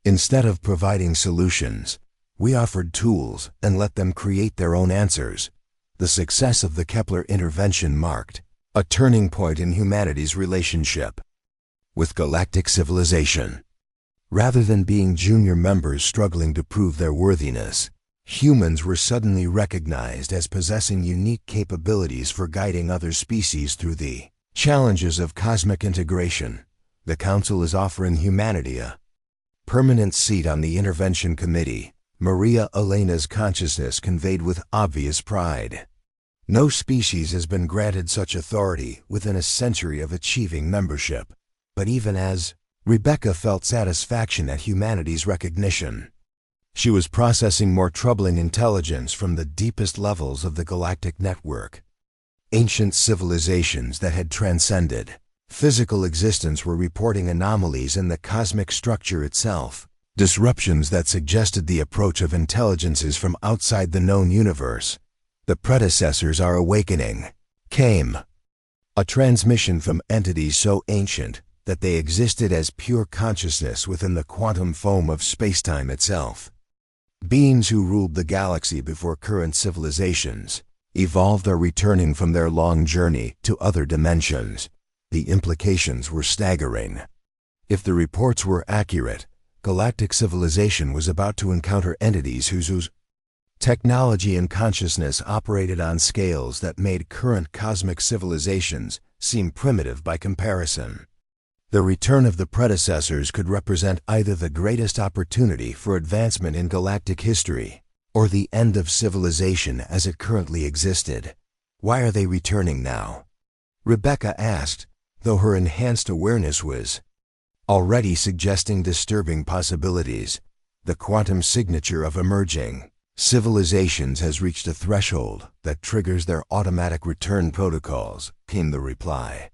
Instead of providing solutions, we offered tools and let them create their own answers. The success of the Kepler intervention marked a turning point in humanity's relationship with galactic civilization. Rather than being junior members struggling to prove their worthiness, humans were suddenly recognized as possessing unique capabilities for guiding other species through the challenges of cosmic integration. The Council is offering humanity a permanent seat on the Intervention Committee. Maria Elena's consciousness conveyed with obvious pride. No species has been granted such authority within a century of achieving membership. But even as Rebecca felt satisfaction at humanity's recognition, she was processing more troubling intelligence from the deepest levels of the galactic network. Ancient civilizations that had transcended physical existence were reporting anomalies in the cosmic structure itself, disruptions that suggested the approach of intelligences from outside the known universe. The predecessors are awakening. Came a transmission from entities so ancient that they existed as pure consciousness within the quantum foam of spacetime itself. Beings who ruled the galaxy before current civilizations evolved are returning from their long journey to other dimensions. The implications were staggering. If the reports were accurate, galactic civilization was about to encounter entities whose technology and consciousness operated on scales that made current cosmic civilizations seem primitive by comparison. The return of the predecessors could represent either the greatest opportunity for advancement in galactic history or the end of civilization as it currently existed. Why are they returning now? Rebecca asked, though her enhanced awareness was already suggesting disturbing possibilities. The quantum signature of emerging civilizations has reached a threshold that triggers their automatic return protocols, came the reply.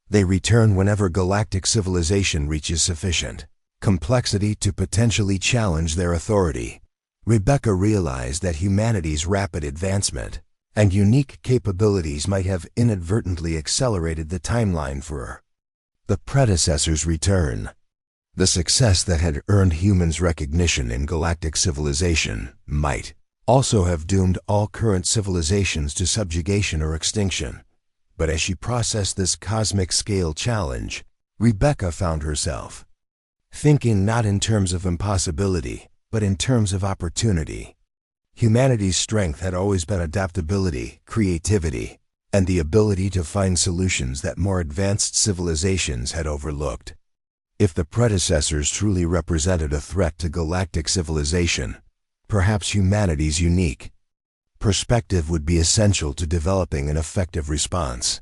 They return whenever galactic civilization reaches sufficient complexity to potentially challenge their authority. Rebecca realized that humanity's rapid advancement and unique capabilities might have inadvertently accelerated the timeline for her. The predecessor's return. The success that had earned humans recognition in galactic civilization might also have doomed all current civilizations to subjugation or extinction. But as she processed this cosmic-scale challenge, Rebecca found herself thinking not in terms of impossibility, but in terms of opportunity. Humanity's strength had always been adaptability, creativity, and the ability to find solutions that more advanced civilizations had overlooked. If the predecessors truly represented a threat to galactic civilization, perhaps humanity's unique perspective would be essential to developing an effective response.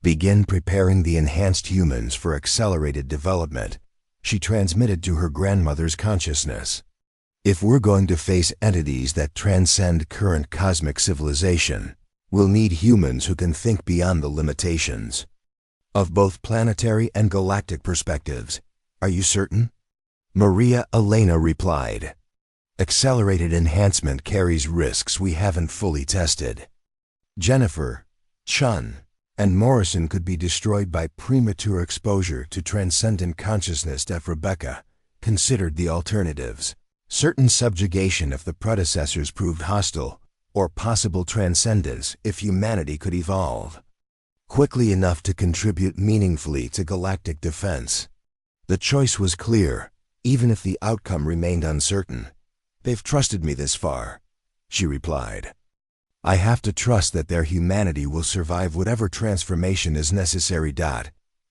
Begin preparing the enhanced humans for accelerated development, she transmitted to her grandmother's consciousness. If we're going to face entities that transcend current cosmic civilization, we'll need humans who can think beyond the limitations of both planetary and galactic perspectives. Are you certain? Maria Elena replied. Accelerated enhancement carries risks we haven't fully tested. Jennifer, Chun, and Morrison could be destroyed by premature exposure to transcendent consciousness if Rebecca considered the alternatives. Certain subjugation if the predecessors proved hostile, or possible transcendence if humanity could evolve quickly enough to contribute meaningfully to galactic defense. The choice was clear, even if the outcome remained uncertain. They've trusted me this far, she replied. I have to trust that their humanity will survive whatever transformation is necessary.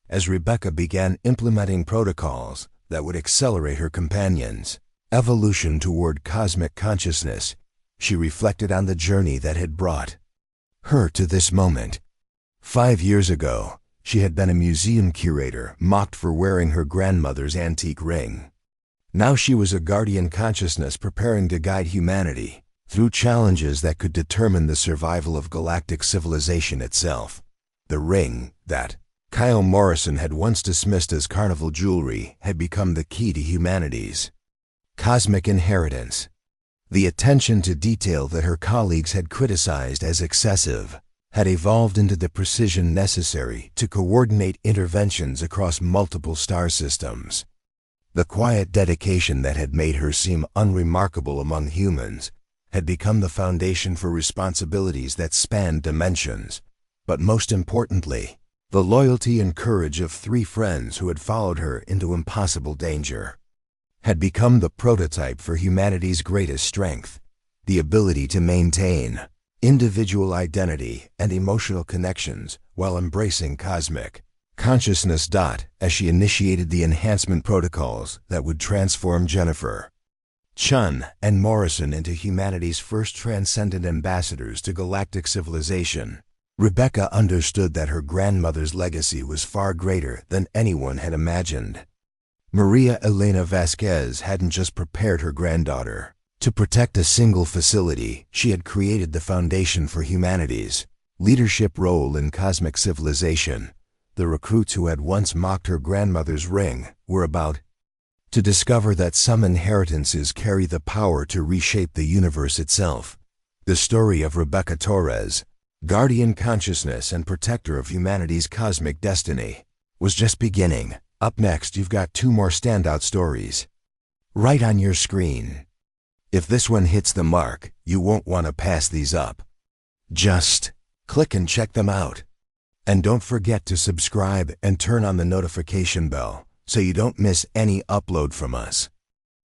As Rebecca began implementing protocols that would accelerate her companions' evolution toward cosmic consciousness, she reflected on the journey that had brought her to this moment. 5 years ago, she had been a museum curator, mocked for wearing her grandmother's antique ring. Now she was a guardian consciousness preparing to guide humanity through challenges that could determine the survival of galactic civilization itself. The ring that Kyle Morrison had once dismissed as carnival jewelry had become the key to humanity's cosmic inheritance. The attention to detail that her colleagues had criticized as excessive had evolved into the precision necessary to coordinate interventions across multiple star systems. The quiet dedication that had made her seem unremarkable among humans had become the foundation for responsibilities that spanned dimensions. But most importantly, the loyalty and courage of 3 friends who had followed her into impossible danger had become the prototype for humanity's greatest strength, the ability to maintain individual identity and emotional connections while embracing cosmic consciousness. As she initiated the enhancement protocols that would transform Jennifer, Chun, and Morrison into humanity's first transcendent ambassadors to galactic civilization, Rebecca understood that her grandmother's legacy was far greater than anyone had imagined. Maria Elena Vasquez hadn't just prepared her granddaughter to protect a single facility, she had created the foundation for humanity's leadership role in cosmic civilization. The recruits who had once mocked her grandmother's ring were about to discover that some inheritances carry the power to reshape the universe itself. The story of Rebecca Torres, guardian consciousness and protector of humanity's cosmic destiny, was just beginning. Up next, you've got 2 more standout stories right on your screen. If this one hits the mark, you won't want to pass these up. Just click and check them out. And don't forget to subscribe and turn on the notification bell so you don't miss any upload from us.